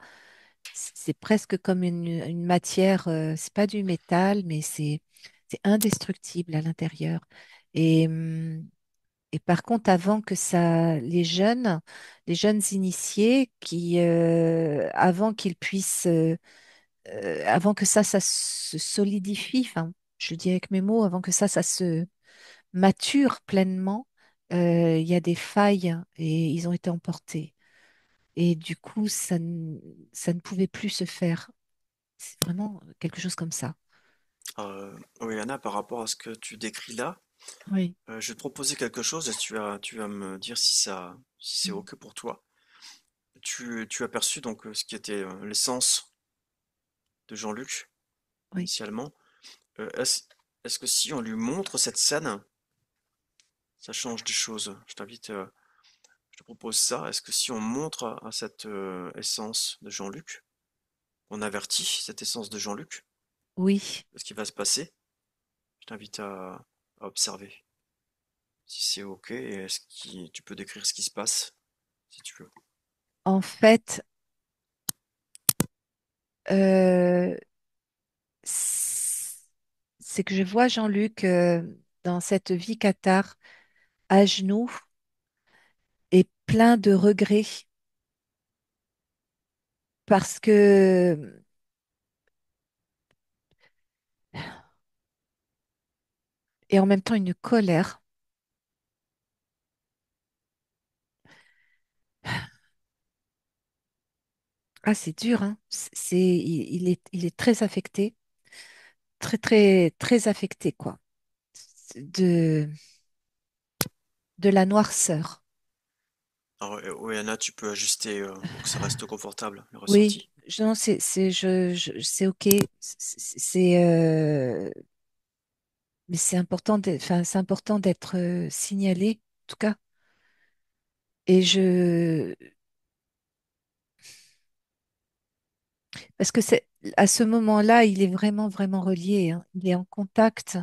S1: c'est presque comme une matière, c'est pas du métal, mais c'est indestructible à l'intérieur. Et, et par contre, avant que ça, les jeunes initiés avant qu'ils puissent avant que ça se solidifie, enfin, je le dis avec mes mots, avant que ça se mature pleinement, il y a des failles et ils ont été emportés. Et du coup, ça ne pouvait plus se faire. C'est vraiment quelque chose comme ça.
S2: Oriana, par rapport à ce que tu décris là,
S1: Oui.
S2: je vais te proposer quelque chose et tu vas me dire si c'est
S1: Mm.
S2: OK pour toi. Tu as perçu donc ce qui était l'essence de Jean-Luc
S1: Oui.
S2: initialement. Euh, est-ce, est-ce que si on lui montre cette scène, ça change des choses? Je te propose ça. Est-ce que si on montre à cette essence de Jean-Luc, on avertit cette essence de Jean-Luc?
S1: Oui.
S2: ce qui va se passer. Je t'invite à observer. Si c'est OK, tu peux décrire ce qui se passe, si tu veux.
S1: En fait, euh, c'est que je vois Jean-Luc dans cette vie cathare, à genoux et plein de regrets parce que, et en même temps une colère. Ah, c'est dur, hein. Il est très affecté, très, très, très affecté, quoi, de, de la noirceur.
S2: Alors, Oyana, tu peux ajuster pour que ça reste confortable, le
S1: Oui,
S2: ressenti.
S1: non, c'est OK. Mais c'est important enfin, c'est important d'être signalé, en tout cas. Et parce que c'est, à ce moment-là, il est vraiment, vraiment relié, hein. Il est en contact,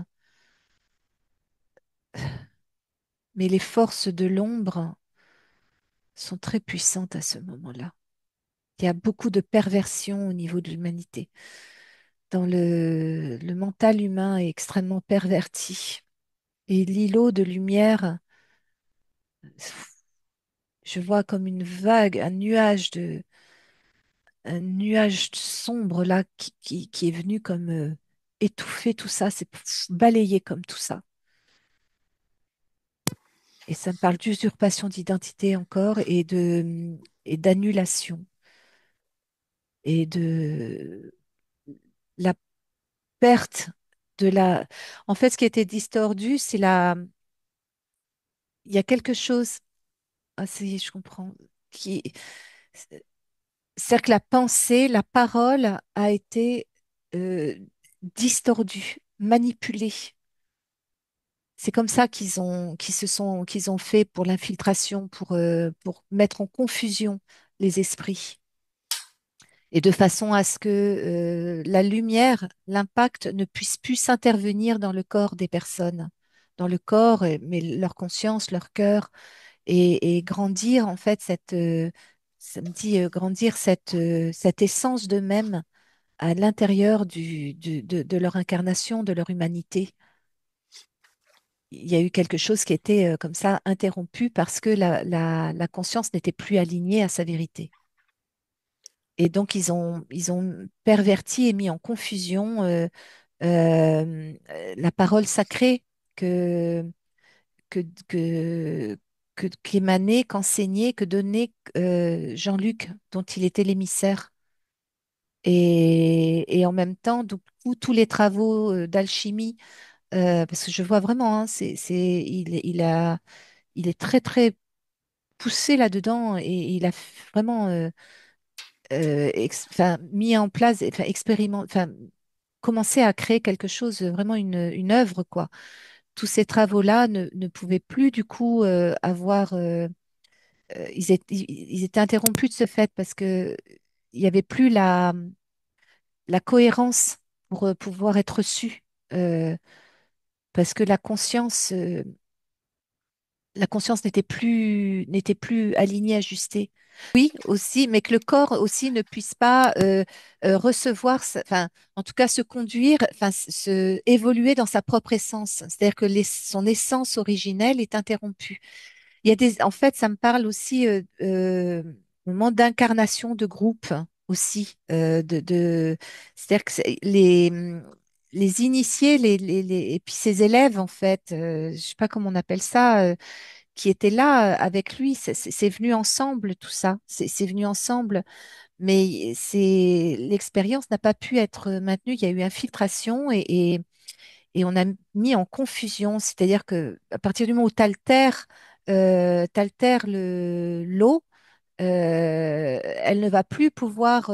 S1: mais les forces de l'ombre sont très puissantes à ce moment-là. Il y a beaucoup de perversion au niveau de l'humanité. Le mental humain est extrêmement perverti. Et l'îlot de lumière, je vois comme une vague, un nuage sombre là qui est venu comme étouffer tout ça, c'est balayé comme tout ça. Et ça me parle d'usurpation d'identité encore et d'annulation et de la perte de la. En fait, ce qui était distordu, c'est il y a quelque chose. Ah, si, je comprends. Qui, c'est-à-dire que la pensée, la parole a été euh, distordue, manipulée. C'est comme ça qu'ils ont fait pour l'infiltration, pour mettre en confusion les esprits. Et de façon à ce que la lumière, l'impact ne puisse plus s'intervenir dans le corps des personnes, dans le corps, mais leur conscience, leur cœur, et grandir en fait ça me dit grandir cette essence d'eux-mêmes à l'intérieur de leur incarnation, de leur humanité. Il y a eu quelque chose qui était comme ça interrompu parce que la conscience n'était plus alignée à sa vérité. Et donc, ils ont perverti et mis en confusion la parole sacrée que, que, que, qu'émanait, qu'enseignait, que donnait Jean-Luc, dont il était l'émissaire. Et en même temps, donc, tous les travaux d'alchimie, parce que je vois vraiment, hein, il est très, très poussé là-dedans et il a vraiment enfin, mis en place, enfin, enfin, commencé à créer quelque chose, vraiment une œuvre, quoi. Tous ces travaux-là ne pouvaient plus, du coup, avoir. Ils étaient interrompus de ce fait parce que il n'y avait plus la cohérence pour pouvoir être reçu. euh, Parce que la conscience n'était plus alignée, ajustée. Oui, aussi, mais que le corps aussi ne puisse pas recevoir, enfin, en tout cas, se conduire, enfin, évoluer dans sa propre essence. C'est-à-dire que son essence originelle est interrompue. En fait, ça me parle aussi moment d'incarnation de groupe aussi, c'est-à-dire que les initiés, et puis ses élèves en fait, je sais pas comment on appelle ça, qui étaient là avec lui, c'est venu ensemble tout ça, c'est venu ensemble, mais l'expérience n'a pas pu être maintenue. Il y a eu infiltration et on a mis en confusion, c'est-à-dire que à partir du moment où tu altères, l'eau, elle ne va plus pouvoir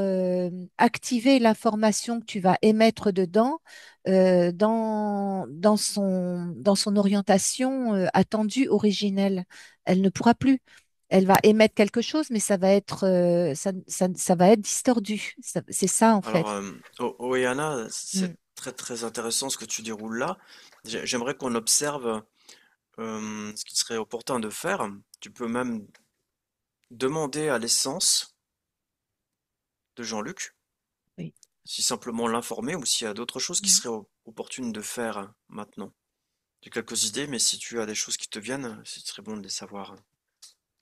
S1: activer l'information que tu vas émettre dedans dans son orientation attendue, originelle. Elle ne pourra plus. Elle va émettre quelque chose, mais ça va être, ça va être distordu. C'est ça en
S2: Alors,
S1: fait.
S2: Oyana,
S1: Mm.
S2: très très intéressant ce que tu déroules là. J'aimerais qu'on observe ce qu'il serait opportun de faire. Tu peux même demander à l'essence de Jean-Luc,
S1: Oui.
S2: si simplement l'informer ou s'il y a d'autres choses qui
S1: Mm.
S2: seraient opportunes de faire maintenant. J'ai quelques idées, mais si tu as des choses qui te viennent, ce serait bon de les savoir.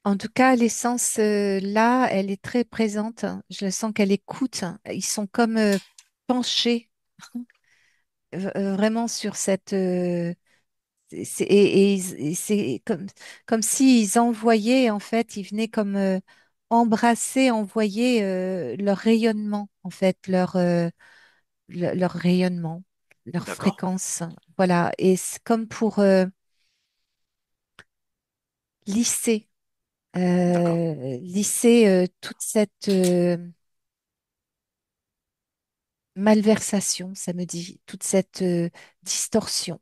S1: En tout cas, l'essence, là, elle est très présente. Je le sens qu'elle écoute. Ils sont comme penchés vraiment sur cette... et c'est comme s'ils envoyaient, en fait, ils venaient comme embrasser, envoyer leur rayonnement, en fait, leur rayonnement, leur
S2: D'accord?
S1: fréquence. Voilà. Et c'est comme pour lisser,
S2: D'accord.
S1: lisser toute cette malversation, ça me dit, toute cette distorsion.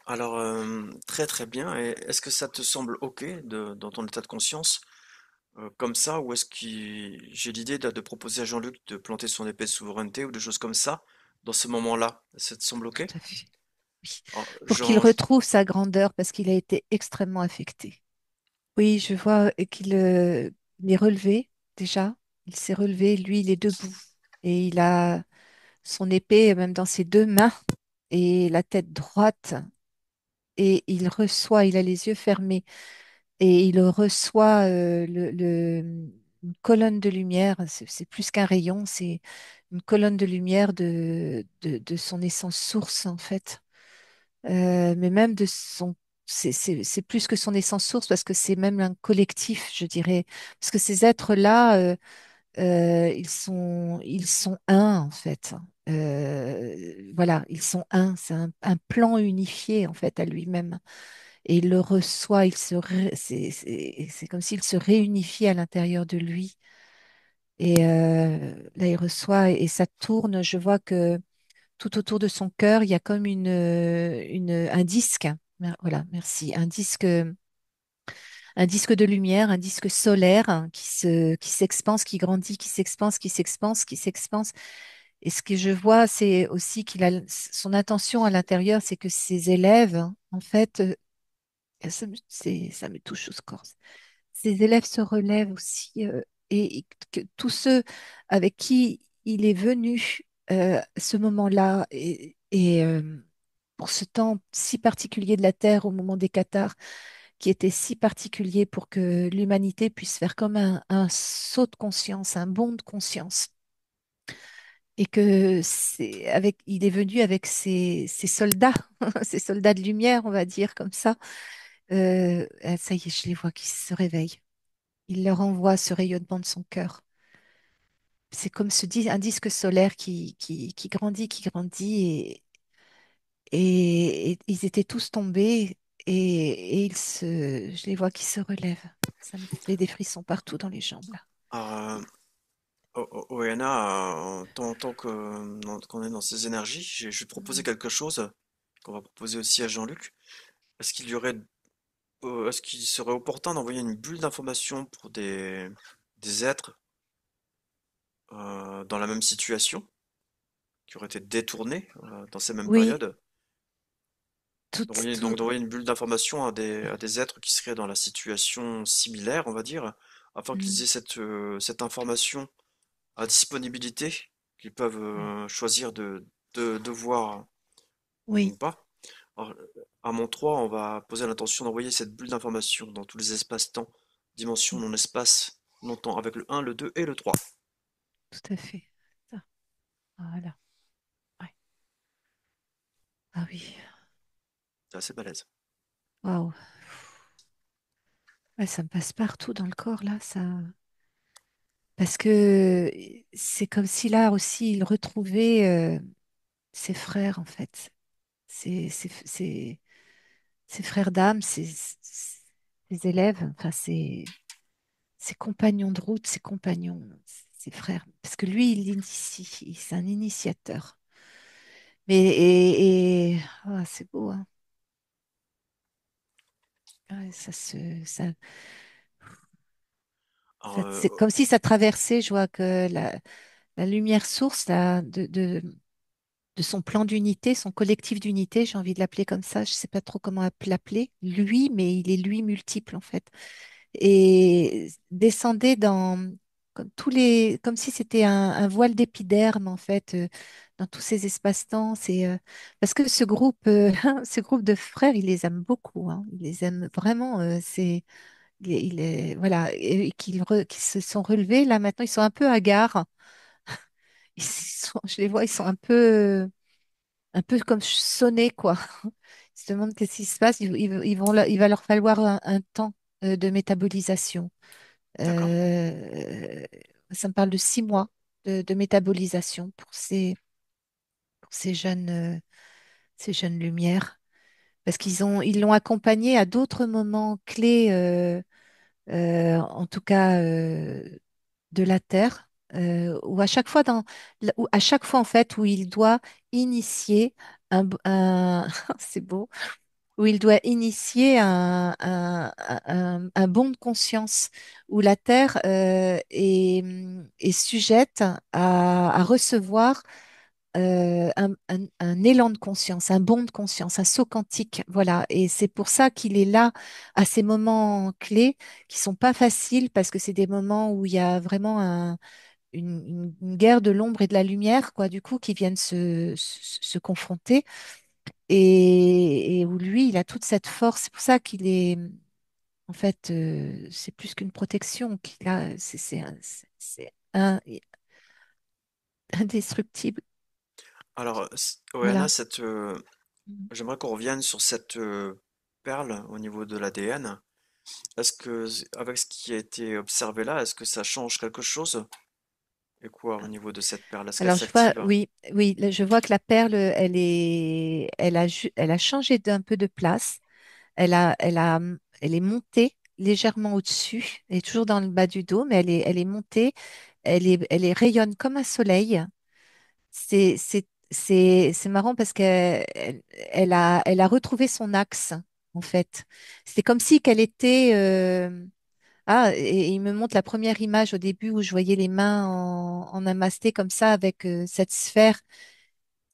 S2: Alors, très très bien. Et est-ce que ça te semble OK dans ton état de conscience, comme ça, ou est-ce que j'ai l'idée de proposer à Jean-Luc de planter son épée de souveraineté ou des choses comme ça dans ce moment-là? Ça te semble OK?
S1: Tout à fait. Oui.
S2: Alors,
S1: Pour qu'il
S2: Jean,
S1: retrouve sa grandeur parce qu'il a été extrêmement affecté. Oui, je vois qu'il il est relevé déjà. Il s'est relevé, lui, il est debout. Et il a son épée même dans ses deux mains et la tête droite. Et il reçoit, il a les yeux fermés et il reçoit une colonne de lumière. C'est plus qu'un rayon, c'est une colonne de lumière de son essence source, en fait. Mais même de son. C'est plus que son essence source parce que c'est même un collectif, je dirais. Parce que ces êtres-là, ils sont un, en fait. Voilà, ils sont un. C'est un plan unifié, en fait, à lui-même. Et il le reçoit, c'est comme s'il se réunifiait à l'intérieur de lui. Et là, il reçoit et ça tourne. Je vois que tout autour de son cœur, il y a comme un disque. Voilà, merci. Un disque de lumière, un disque solaire hein, qui s'expanse, qui grandit, qui s'expanse, qui s'expanse, qui s'expanse. Et ce que je vois, c'est aussi qu'il a son intention à l'intérieur, c'est que ses élèves, hein, en fait, ça me touche au corps. Ses élèves se relèvent aussi et que tous ceux avec qui il est venu ce moment-là et pour ce temps si particulier de la Terre au moment des Cathares, qui était si particulier pour que l'humanité puisse faire comme un saut de conscience, un bond de conscience. Et que il est venu avec ses soldats, ses soldats de lumière, on va dire comme ça. Ça y est, je les vois qui se réveillent. Il leur envoie ce rayonnement de son cœur. C'est comme un disque solaire qui grandit et ils étaient tous tombés et je les vois qui se relèvent. Ça me fait des frissons partout dans les jambes là.
S2: euh, Oyana, tant qu'on est dans ces énergies, je vais te proposer
S1: Mm.
S2: quelque chose qu'on va proposer aussi à Jean-Luc. Est-ce qu'il y aurait, est-ce qu'il serait opportun d'envoyer une bulle d'information pour des êtres dans la même situation, qui auraient été détournés dans ces mêmes
S1: Oui,
S2: périodes?
S1: tout,
S2: Donc
S1: tout,
S2: d'envoyer une bulle d'information à des êtres qui seraient dans la situation similaire, on va dire, afin qu'ils
S1: mm,
S2: aient cette information à disponibilité, qu'ils peuvent
S1: mm.
S2: choisir de voir ou
S1: Oui,
S2: pas. Alors, à mon 3, on va poser l'intention d'envoyer cette bulle d'information dans tous les espaces-temps, dimension
S1: mm,
S2: non-espace, non-temps, avec le 1, le 2 et le 3.
S1: tout à fait. Ça, voilà. Ouais. Ah oui.
S2: C'est assez balèze.
S1: Waouh. Ouais, ça me passe partout dans le corps là, ça. Parce que c'est comme si là aussi il retrouvait ses frères en fait, ses frères d'âme, ses élèves, enfin ses compagnons de route, ses compagnons, ses frères. Parce que lui, il initie, c'est un initiateur. Ah, c'est beau, hein. Ouais,
S2: Alors,
S1: c'est comme si ça traversait, je vois que la lumière source là, de son plan d'unité, son collectif d'unité, j'ai envie de l'appeler comme ça, je ne sais pas trop comment l'appeler, lui, mais il est lui multiple en fait. Et descendait dans comme comme si c'était un voile d'épiderme en fait, dans tous ces espaces-temps. Parce que ce groupe, ce groupe de frères, il les aime beaucoup, hein. Il les aime vraiment. Voilà, et qu'ils se sont relevés là maintenant, ils sont un peu hagards. Je les vois, ils sont un peu comme sonnés quoi. Ils se demandent qu'est-ce qui se passe. Il va leur falloir un temps de métabolisation.
S2: D'accord.
S1: Euh, Ça me parle de 6 mois de métabolisation pour ces jeunes lumières. Parce ils l'ont accompagné à d'autres moments clés, en tout cas de la Terre, où à chaque fois où à chaque fois en fait où il doit initier c'est beau, où il doit initier un bond de conscience, où la Terre est sujette à recevoir un élan de conscience, un bond de conscience, un saut quantique. Voilà. Et c'est pour ça qu'il est là à ces moments clés qui sont pas faciles parce que c'est des moments où il y a vraiment une guerre de l'ombre et de la lumière, quoi, du coup, qui viennent se confronter et où lui, il a toute cette force. C'est pour ça qu'il est, en fait, c'est plus qu'une protection qu'il a, indestructible.
S2: Alors, Oriana,
S1: Voilà.
S2: j'aimerais qu'on revienne sur cette perle au niveau de l'ADN. Est-ce que, avec ce qui a été observé là, est-ce que ça change quelque chose? Et quoi au niveau de cette perle? Est-ce qu'elle
S1: Alors, je vois,
S2: s'active?
S1: oui, oui, là, je vois que la perle, elle a changé d'un peu de place. Elle est montée légèrement au-dessus. Elle est toujours dans le bas du dos, mais elle est montée. Rayonne comme un soleil. C'est marrant parce elle a retrouvé son axe, en fait. C'est comme si qu'elle était. Et il me montre la première image au début où je voyais les mains en namasté comme ça avec cette sphère.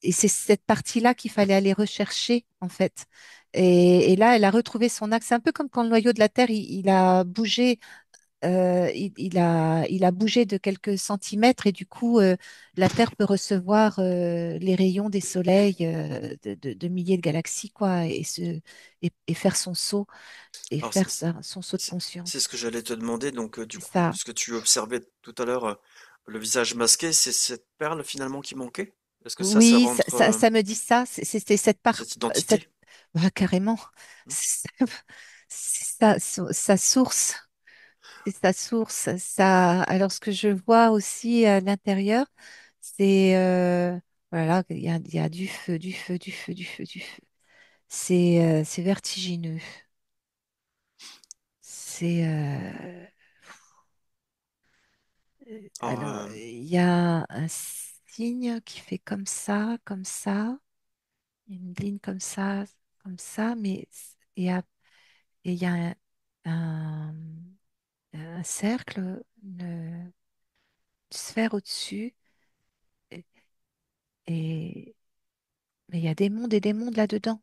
S1: Et c'est cette partie-là qu'il fallait aller rechercher, en fait. Et là, elle a retrouvé son axe. C'est un peu comme quand le noyau de la Terre, il a bougé, il a bougé de quelques centimètres et du coup, la Terre peut recevoir les rayons des soleils de milliers de galaxies, quoi, et faire son saut et
S2: Alors,
S1: faire son saut de
S2: c'est ce
S1: conscience.
S2: que j'allais te demander. Donc, du
S1: C'est
S2: coup,
S1: ça.
S2: ce que tu observais tout à l'heure, le visage masqué, c'est cette perle finalement qui manquait? Est-ce que ça
S1: Oui,
S2: rentre
S1: ça me dit ça. C'était cette part,
S2: cette
S1: cette,
S2: identité?
S1: bah, carrément.
S2: Hmm.
S1: C'est sa source. C'est sa source. Alors, ce que je vois aussi à l'intérieur, c'est voilà, il y a du feu, du feu, du feu, du feu, du feu. C'est vertigineux. C'est
S2: Alors,
S1: alors il y a un signe qui fait comme ça, comme ça. Une ligne comme ça, mais et il y a un, un cercle, une sphère au-dessus, et, et- mais il y a des mondes et des mondes là-dedans.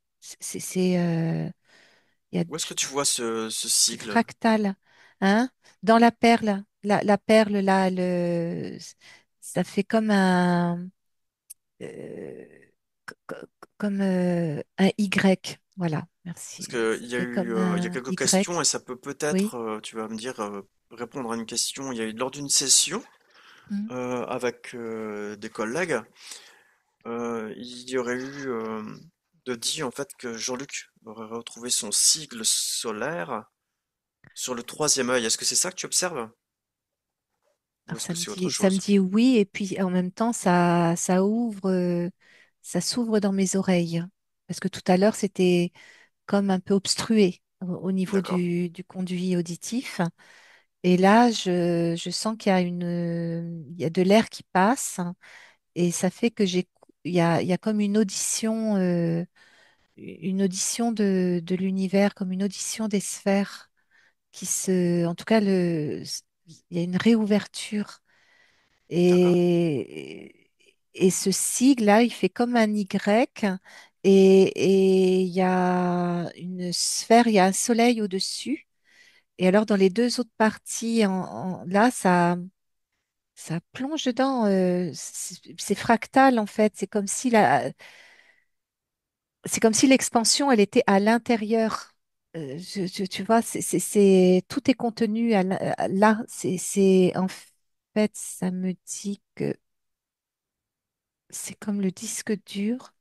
S1: Il y a,
S2: où est-ce que tu
S1: je-
S2: vois ce
S1: c'est
S2: sigle?
S1: fractal, hein? Dans la perle, la perle là, ça fait comme euh, co- comme un Y. Voilà,
S2: Parce
S1: merci.
S2: qu'il
S1: Ça
S2: y a
S1: fait
S2: eu,
S1: comme
S2: il y a
S1: un
S2: quelques questions et
S1: Y.
S2: ça peut peut-être,
S1: Oui.
S2: tu vas me dire, répondre à une question. Il y a eu lors d'une session
S1: Mhm.
S2: avec des collègues, il y aurait eu de dit en fait que Jean-Luc aurait retrouvé son sigle solaire sur le troisième œil. Est-ce que c'est ça que tu observes? Ou
S1: Alors
S2: est-ce que c'est autre
S1: ça me
S2: chose?
S1: dit oui, et puis en même temps, ça s'ouvre dans mes oreilles. Parce que tout à l'heure, c'était comme un peu obstrué au niveau
S2: D'accord,
S1: du conduit auditif. Et là, je sens qu'il y a il y a de l'air qui passe, et ça fait que il y a comme une audition de l'univers, comme une audition des sphères en tout cas, il y a une réouverture.
S2: d'accord.
S1: Et et ce sigle-là, il fait comme un Y et il y a une sphère, il y a un soleil au-dessus. Et alors, dans les deux autres parties, là, ça plonge dedans. C'est fractal, en fait. C'est comme si l'expansion, elle était à l'intérieur. Tu vois, tout est contenu là. En fait, ça me dit que c'est comme le disque dur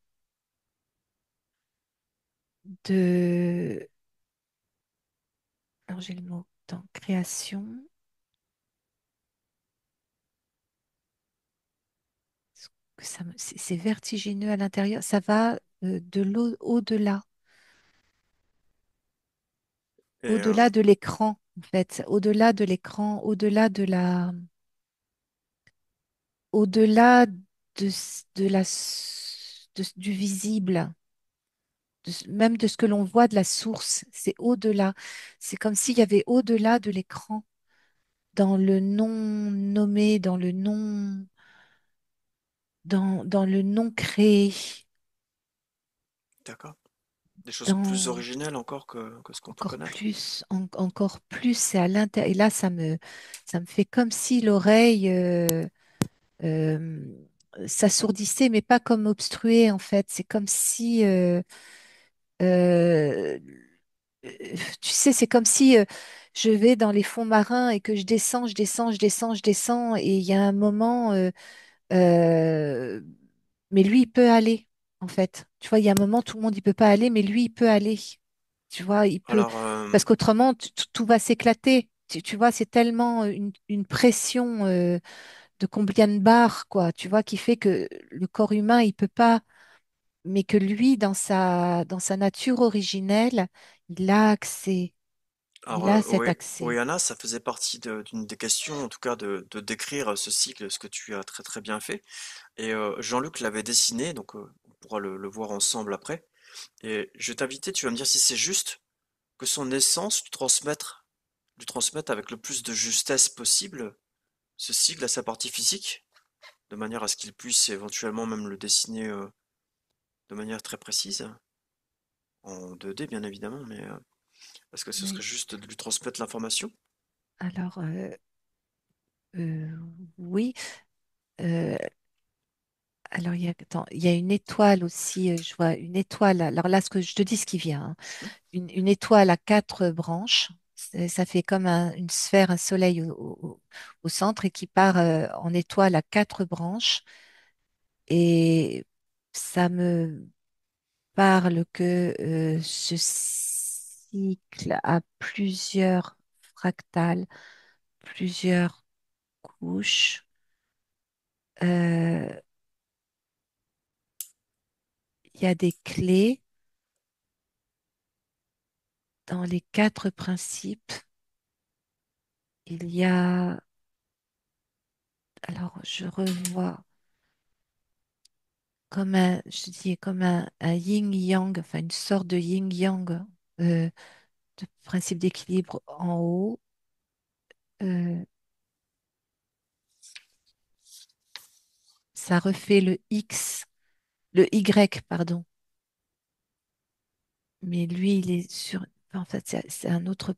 S1: de. Alors, j'ai le mot dans création. C'est vertigineux à l'intérieur. Ça va de l'au au-delà,
S2: Et
S1: au-delà de l'écran, en fait, au-delà de l'écran, au-delà du visible, même de ce que l'on voit de la source. C'est au-delà. C'est comme s'il y avait au-delà de l'écran, dans le non nommé, dans le non créé,
S2: d'accord. Des choses plus
S1: dans
S2: originelles encore que ce qu'on peut connaître.
S1: encore plus, c'est à l'intérieur. Et là, ça me fait comme si l'oreille euh, s'assourdissait, mais pas comme obstruée, en fait. C'est comme si, euh, tu sais, c'est comme si je vais dans les fonds marins et que je descends, je descends, je descends, je descends, et il y a un moment, euh, mais lui, il peut aller, en fait. Tu vois, il y a un moment, tout le monde, il peut pas aller, mais lui, il peut aller. Tu vois, il peut,
S2: Alors,
S1: parce qu'autrement, tout va s'éclater. Tu vois, c'est tellement une pression de combien de bars, quoi, tu vois, qui fait que le corps humain, il peut pas, mais que lui, dans sa nature originelle, il a accès, il a cet
S2: oui, oui,
S1: accès.
S2: Anna, ça faisait partie d'une des questions, en tout cas, de décrire ce cycle, ce que tu as très très bien fait. Et Jean-Luc l'avait dessiné, donc on pourra le voir ensemble après. Et je vais t'inviter, tu vas me dire si c'est juste que son essence, lui transmettre avec le plus de justesse possible ce cycle à sa partie physique, de manière à ce qu'il puisse éventuellement même le dessiner de manière très précise, en 2D bien évidemment, mais est-ce que ce serait
S1: Oui.
S2: juste de lui transmettre l'information?
S1: Alors, euh, oui. euh, alors, attends, il y a une étoile aussi, je vois une étoile. Alors là, ce que je te dis, ce qui vient, hein. Une étoile à quatre branches. Ça fait comme une sphère, un soleil au centre et qui part en étoile à quatre branches. Et ça me parle que ce cycle a plusieurs fractales, plusieurs couches. Euh, Il y a des clés dans les quatre principes. Il y a, alors je revois comme je dis, comme un yin-yang, enfin une sorte de yin-yang, euh, de principe d'équilibre en haut. Euh, Ça refait le X, le Y, pardon. Mais lui, il est sur. En fait, c'est un autre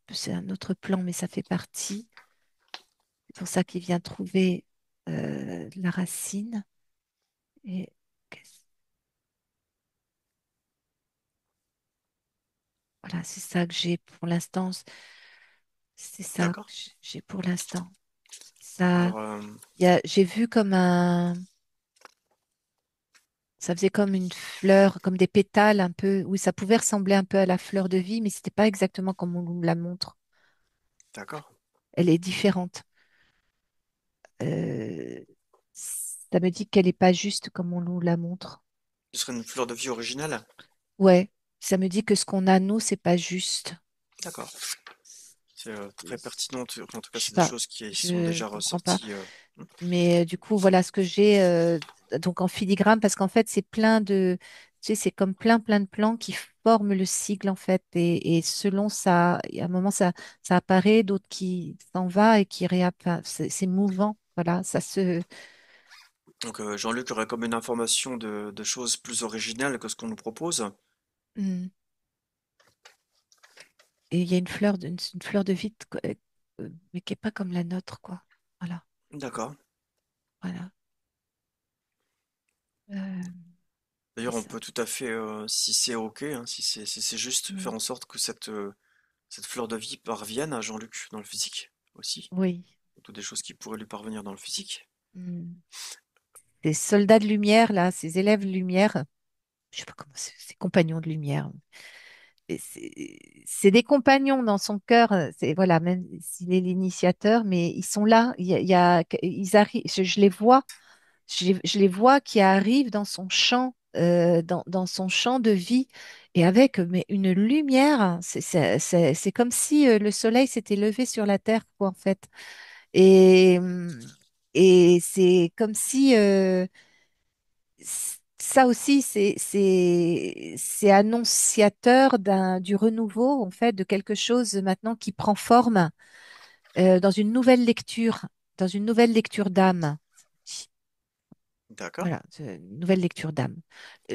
S1: plan, mais ça fait partie. C'est pour ça qu'il vient trouver la racine. Et qu'est-ce- voilà, c'est ça que j'ai pour l'instant. C'est ça que
S2: D'accord.
S1: j'ai pour l'instant. Ça,
S2: Alors,
S1: j'ai vu comme ça faisait comme une fleur, comme des pétales un peu. Oui, ça pouvait ressembler un peu à la fleur de vie, mais c'était pas exactement comme on nous la montre.
S2: d'accord.
S1: Elle est différente. Euh, Ça me dit qu'elle n'est pas juste comme on nous la montre.
S2: Ce serait une fleur de vie originale?
S1: Ouais, ça me dit que ce qu'on a, nous, c'est pas juste.
S2: D'accord. C'est très pertinent. En tout cas,
S1: Je sais
S2: c'est des
S1: pas,
S2: choses qui sont
S1: je
S2: déjà
S1: comprends pas.
S2: ressorties.
S1: Mais du coup, voilà ce que j'ai donc en filigrane, parce qu'en fait, c'est plein de, tu sais, c'est comme plein de plans qui forment le sigle en fait. Et selon ça, à un moment, ça apparaît, d'autres qui s'en va et qui réapparaissent. C'est mouvant. Voilà,
S2: Donc Jean-Luc aurait comme une information de choses plus originales que ce qu'on nous propose.
S1: Mm. Et il y a une fleur de vie, mais qui est pas comme la nôtre, quoi. Voilà,
S2: D'accord.
S1: voilà. Euh, c'est
S2: D'ailleurs, on
S1: ça.
S2: peut tout à fait, si c'est OK, hein, si c'est juste, faire
S1: Mm.
S2: en sorte que cette fleur de vie parvienne à Jean-Luc dans le physique aussi.
S1: Oui.
S2: Toutes des choses qui pourraient lui parvenir dans le physique.
S1: Mm. Ces soldats de lumière, là, ces élèves lumière, je sais pas comment, ces compagnons de lumière. Et c'est des compagnons dans son cœur, c'est voilà, même s'il est l'initiateur, mais ils sont là, ils arrivent, je les vois, je les vois qui arrivent dans son champ, dans son champ de vie, et avec mais une lumière, c'est comme si le soleil s'était levé sur la terre, quoi, en fait. Et, et c'est comme si ça aussi, c'est annonciateur du renouveau, en fait, de quelque chose maintenant qui prend forme dans une nouvelle lecture, dans une nouvelle lecture d'âme.
S2: D'accord,
S1: Voilà, c'est une nouvelle lecture d'âme.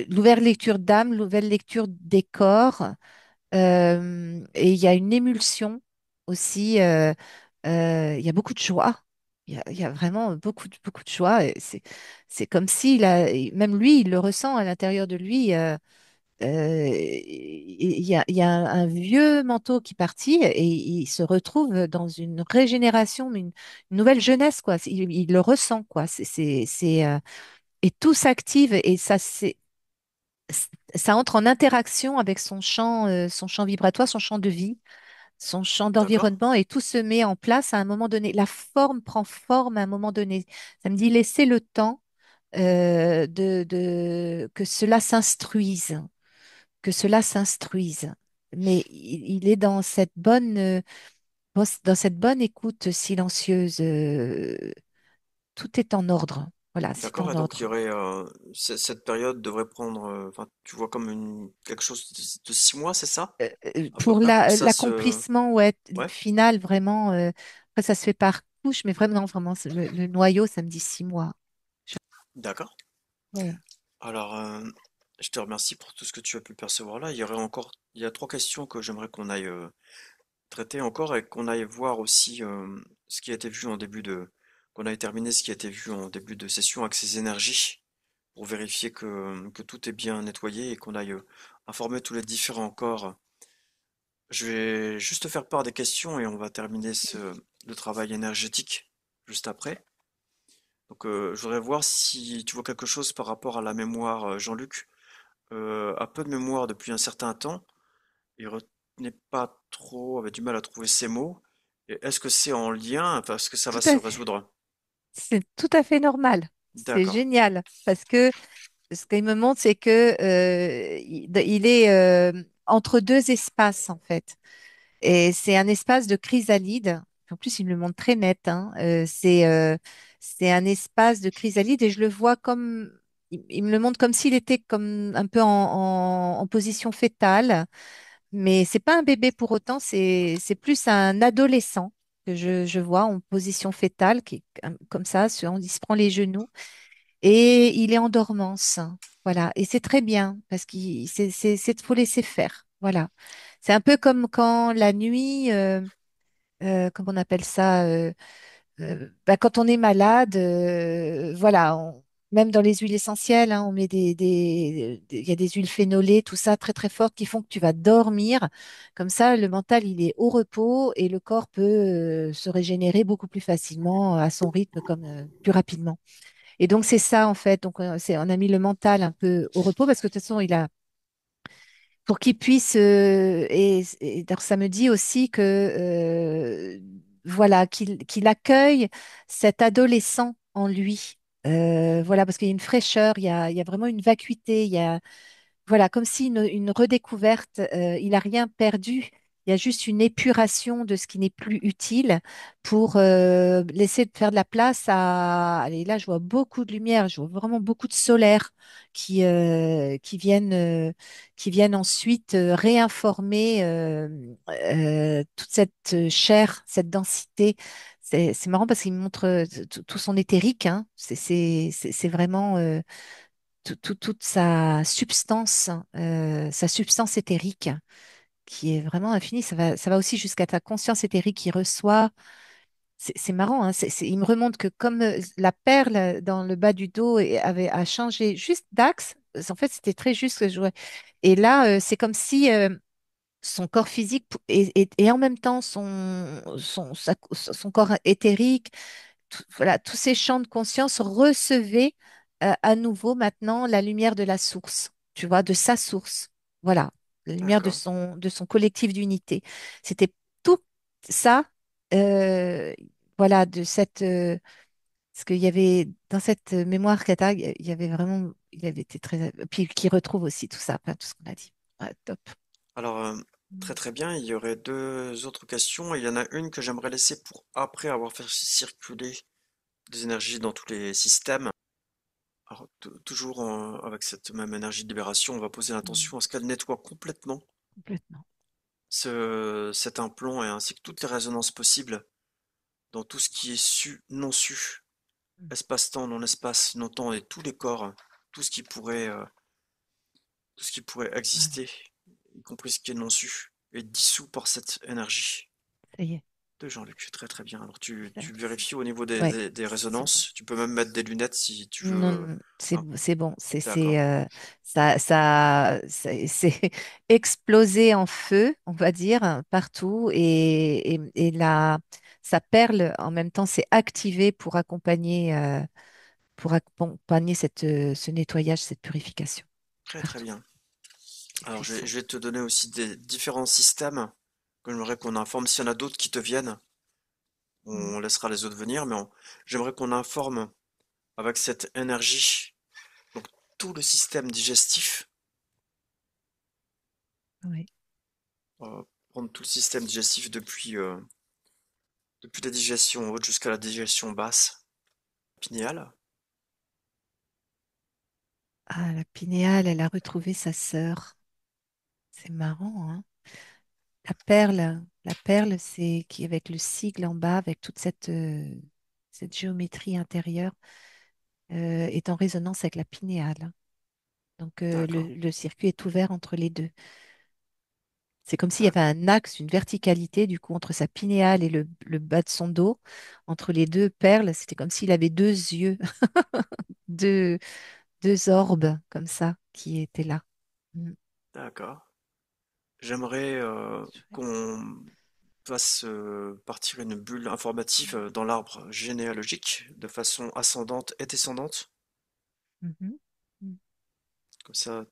S1: Nouvelle lecture d'âme, nouvelle lecture des corps, et il y a une émulsion aussi. Il y a beaucoup de joie. Il y a vraiment beaucoup de joie. Et c'est comme s'il a, même lui, il le ressent à l'intérieur de lui. Il y a un vieux manteau qui partit et il se retrouve dans une régénération, une nouvelle jeunesse, quoi. Il le ressent, quoi. Et tout s'active et ça entre en interaction avec son champ vibratoire, son champ de vie, son champ
S2: d'accord,
S1: d'environnement et tout se met en place à un moment donné. La forme prend forme à un moment donné. Ça me dit laisser le temps que cela s'instruise, que cela s'instruise. Mais il est dans cette bonne écoute silencieuse. Tout est en ordre. Voilà, c'est
S2: d'accord.
S1: en
S2: Et donc il y
S1: ordre.
S2: aurait, cette période devrait prendre, enfin, tu vois comme quelque chose de 6 mois, c'est ça? À peu
S1: Pour
S2: près pour que ça se...
S1: l'accomplissement ouais,
S2: Ouais,
S1: final, vraiment, après ça se fait par couche, mais vraiment, vraiment, le noyau, ça me dit 6 mois.
S2: d'accord.
S1: Ouais.
S2: Alors, je te remercie pour tout ce que tu as pu percevoir là. Il y a 3 questions que j'aimerais qu'on aille traiter encore et qu'on aille voir aussi ce qui a été vu qu'on aille terminer ce qui a été vu en début de session avec ces énergies pour vérifier que tout est bien nettoyé et qu'on aille informer tous les différents corps. Je vais juste te faire part des questions et on va terminer le travail énergétique juste après. Donc, je voudrais voir si tu vois quelque chose par rapport à la mémoire. Jean-Luc a peu de mémoire depuis un certain temps. Il retenait pas trop, avait du mal à trouver ses mots. Et est-ce que c'est en lien? Enfin, est-ce que ça
S1: Tout
S2: va se
S1: à fait.
S2: résoudre?
S1: C'est tout à fait normal. C'est
S2: D'accord,
S1: génial parce que ce qu'il me montre, c'est que il est entre deux espaces en fait. Et c'est un espace de chrysalide. En plus, il me le montre très net, hein. C'est un espace de chrysalide et je le vois comme, il me le montre comme s'il était comme un peu en position fétale, mais c'est pas un bébé pour autant, c'est plus un adolescent que je vois en position fétale, qui est comme ça, il se prend les genoux et il est en dormance. Voilà, et c'est très bien parce qu'il faut laisser faire. Voilà. C'est un peu comme quand la nuit, comment on appelle ça, bah, quand on est malade, voilà, même dans les huiles essentielles, hein, on met il y a des huiles phénolées, tout ça très très fortes qui font que tu vas dormir. Comme ça, le mental il est au repos et le corps peut se régénérer beaucoup plus facilement à son rythme, comme plus rapidement. Et donc c'est ça en fait. Donc on a mis le mental un peu au repos parce que de toute façon il a pour qu'il puisse et donc ça me dit aussi que voilà qu'il accueille cet adolescent en lui. Voilà parce qu'il y a une fraîcheur, il y a vraiment une vacuité, il y a voilà, comme si une redécouverte, il n'a rien perdu. Il y a juste une épuration de ce qui n'est plus utile pour laisser de faire de la place à... Allez, là, je vois beaucoup de lumière, je vois vraiment beaucoup de solaire qui, euh, qui viennent, euh, qui viennent ensuite réinformer toute cette chair, cette densité, C'est marrant parce qu'il me montre tout son éthérique, hein. C'est vraiment toute sa substance éthérique qui est vraiment infinie. Ça va aussi jusqu'à ta conscience éthérique qui reçoit. C'est marrant, hein. Il me remonte que comme la perle dans le bas du dos a changé juste d'axe, en fait, c'était très juste ce que je vois. Et là, c'est comme si son corps physique et en même temps son corps éthérique, voilà, tous ces champs de conscience recevaient à nouveau maintenant la lumière de la source, tu vois, de sa source. Voilà, la lumière
S2: D'accord.
S1: de son collectif d'unité. C'était tout ça, euh, voilà, parce qu'il y avait, dans cette mémoire Kata, il y avait vraiment, il avait été très, puis qui retrouve aussi tout ça, enfin, tout ce qu'on a dit. Ouais, top.
S2: Alors, très très bien, il y aurait deux autres questions. Il y en a une que j'aimerais laisser pour après avoir fait circuler des énergies dans tous les systèmes. Alors, toujours avec cette même énergie de libération, on va poser
S1: Mm.
S2: l'intention à ce qu'elle nettoie complètement
S1: Complètement.
S2: cet implant et ainsi que toutes les résonances possibles dans tout ce qui est su, non su,
S1: Mm.
S2: espace-temps, non-espace, non-temps et tous les corps, tout ce qui pourrait, euh, tout ce qui pourrait
S1: Voilà,
S2: exister, y compris ce qui est non su, est dissous par cette énergie
S1: ça y est.
S2: de Jean-Luc. Très très bien. Alors
S1: Ça,
S2: tu vérifies au niveau
S1: ouais,
S2: des
S1: c'est bon.
S2: résonances. Tu peux même mettre des lunettes si tu
S1: Non,
S2: veux.
S1: non,
S2: Hein.
S1: c'est bon.
S2: D'accord.
S1: C'est explosé en feu, on va dire, hein, partout. Et sa perle, en même temps, s'est activée pour accompagner ce nettoyage, cette purification
S2: Très très
S1: partout.
S2: bien.
S1: C'est
S2: Alors
S1: puissant.
S2: je vais te donner aussi des différents systèmes que j'aimerais qu'on informe. S'il y en a d'autres qui te viennent,
S1: Mm.
S2: on laissera les autres venir, mais j'aimerais qu'on informe avec cette énergie donc tout le système digestif.
S1: Oui.
S2: Prendre tout le système digestif depuis la digestion haute jusqu'à la digestion basse, pinéale.
S1: Ah, la pinéale, elle a retrouvé sa sœur. C'est marrant, hein? La perle, c'est qui avec le sigle en bas, avec toute cette géométrie intérieure, est en résonance avec la pinéale. Donc
S2: D'accord,
S1: le circuit est ouvert entre les deux. C'est comme s'il y avait
S2: d'accord,
S1: un axe, une verticalité du coup entre sa pinéale et le bas de son dos. Entre les deux perles, c'était comme s'il avait deux yeux, deux, deux orbes comme ça qui étaient là. Mm.
S2: d'accord. J'aimerais
S1: Chouette.
S2: qu'on fasse partir une bulle informative dans l'arbre généalogique de façon ascendante et descendante.
S1: Mhm. Mm.
S2: Comme ça,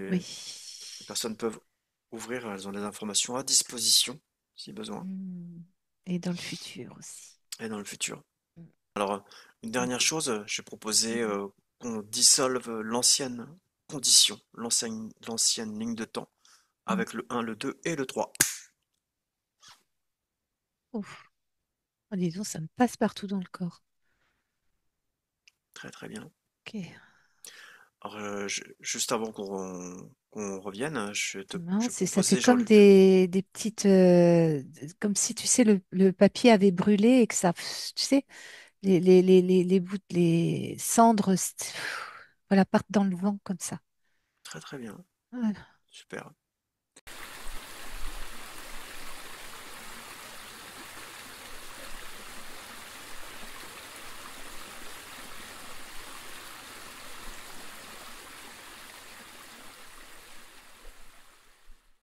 S1: Oui.
S2: les personnes peuvent ouvrir, elles ont des informations à disposition si besoin,
S1: Mm. Et dans le futur aussi.
S2: et dans le futur.
S1: Mm.
S2: Alors, une
S1: Mm.
S2: dernière chose, j'ai proposé
S1: Mhm.
S2: qu'on dissolve l'ancienne condition, l'ancienne ligne de temps,
S1: Mm.
S2: avec le 1, le 2 et le 3.
S1: Ouf. Oh, dis donc, ça me passe partout dans le corps.
S2: Très très bien.
S1: Ok.
S2: Alors, juste avant qu'on revienne,
S1: Non,
S2: je
S1: ça fait
S2: proposais,
S1: comme
S2: Jean-Luc.
S1: des petites, comme si tu sais le papier avait brûlé et que ça, tu sais, les bouts, les cendres, voilà, partent dans le vent comme ça.
S2: Très très bien.
S1: Voilà.
S2: Super.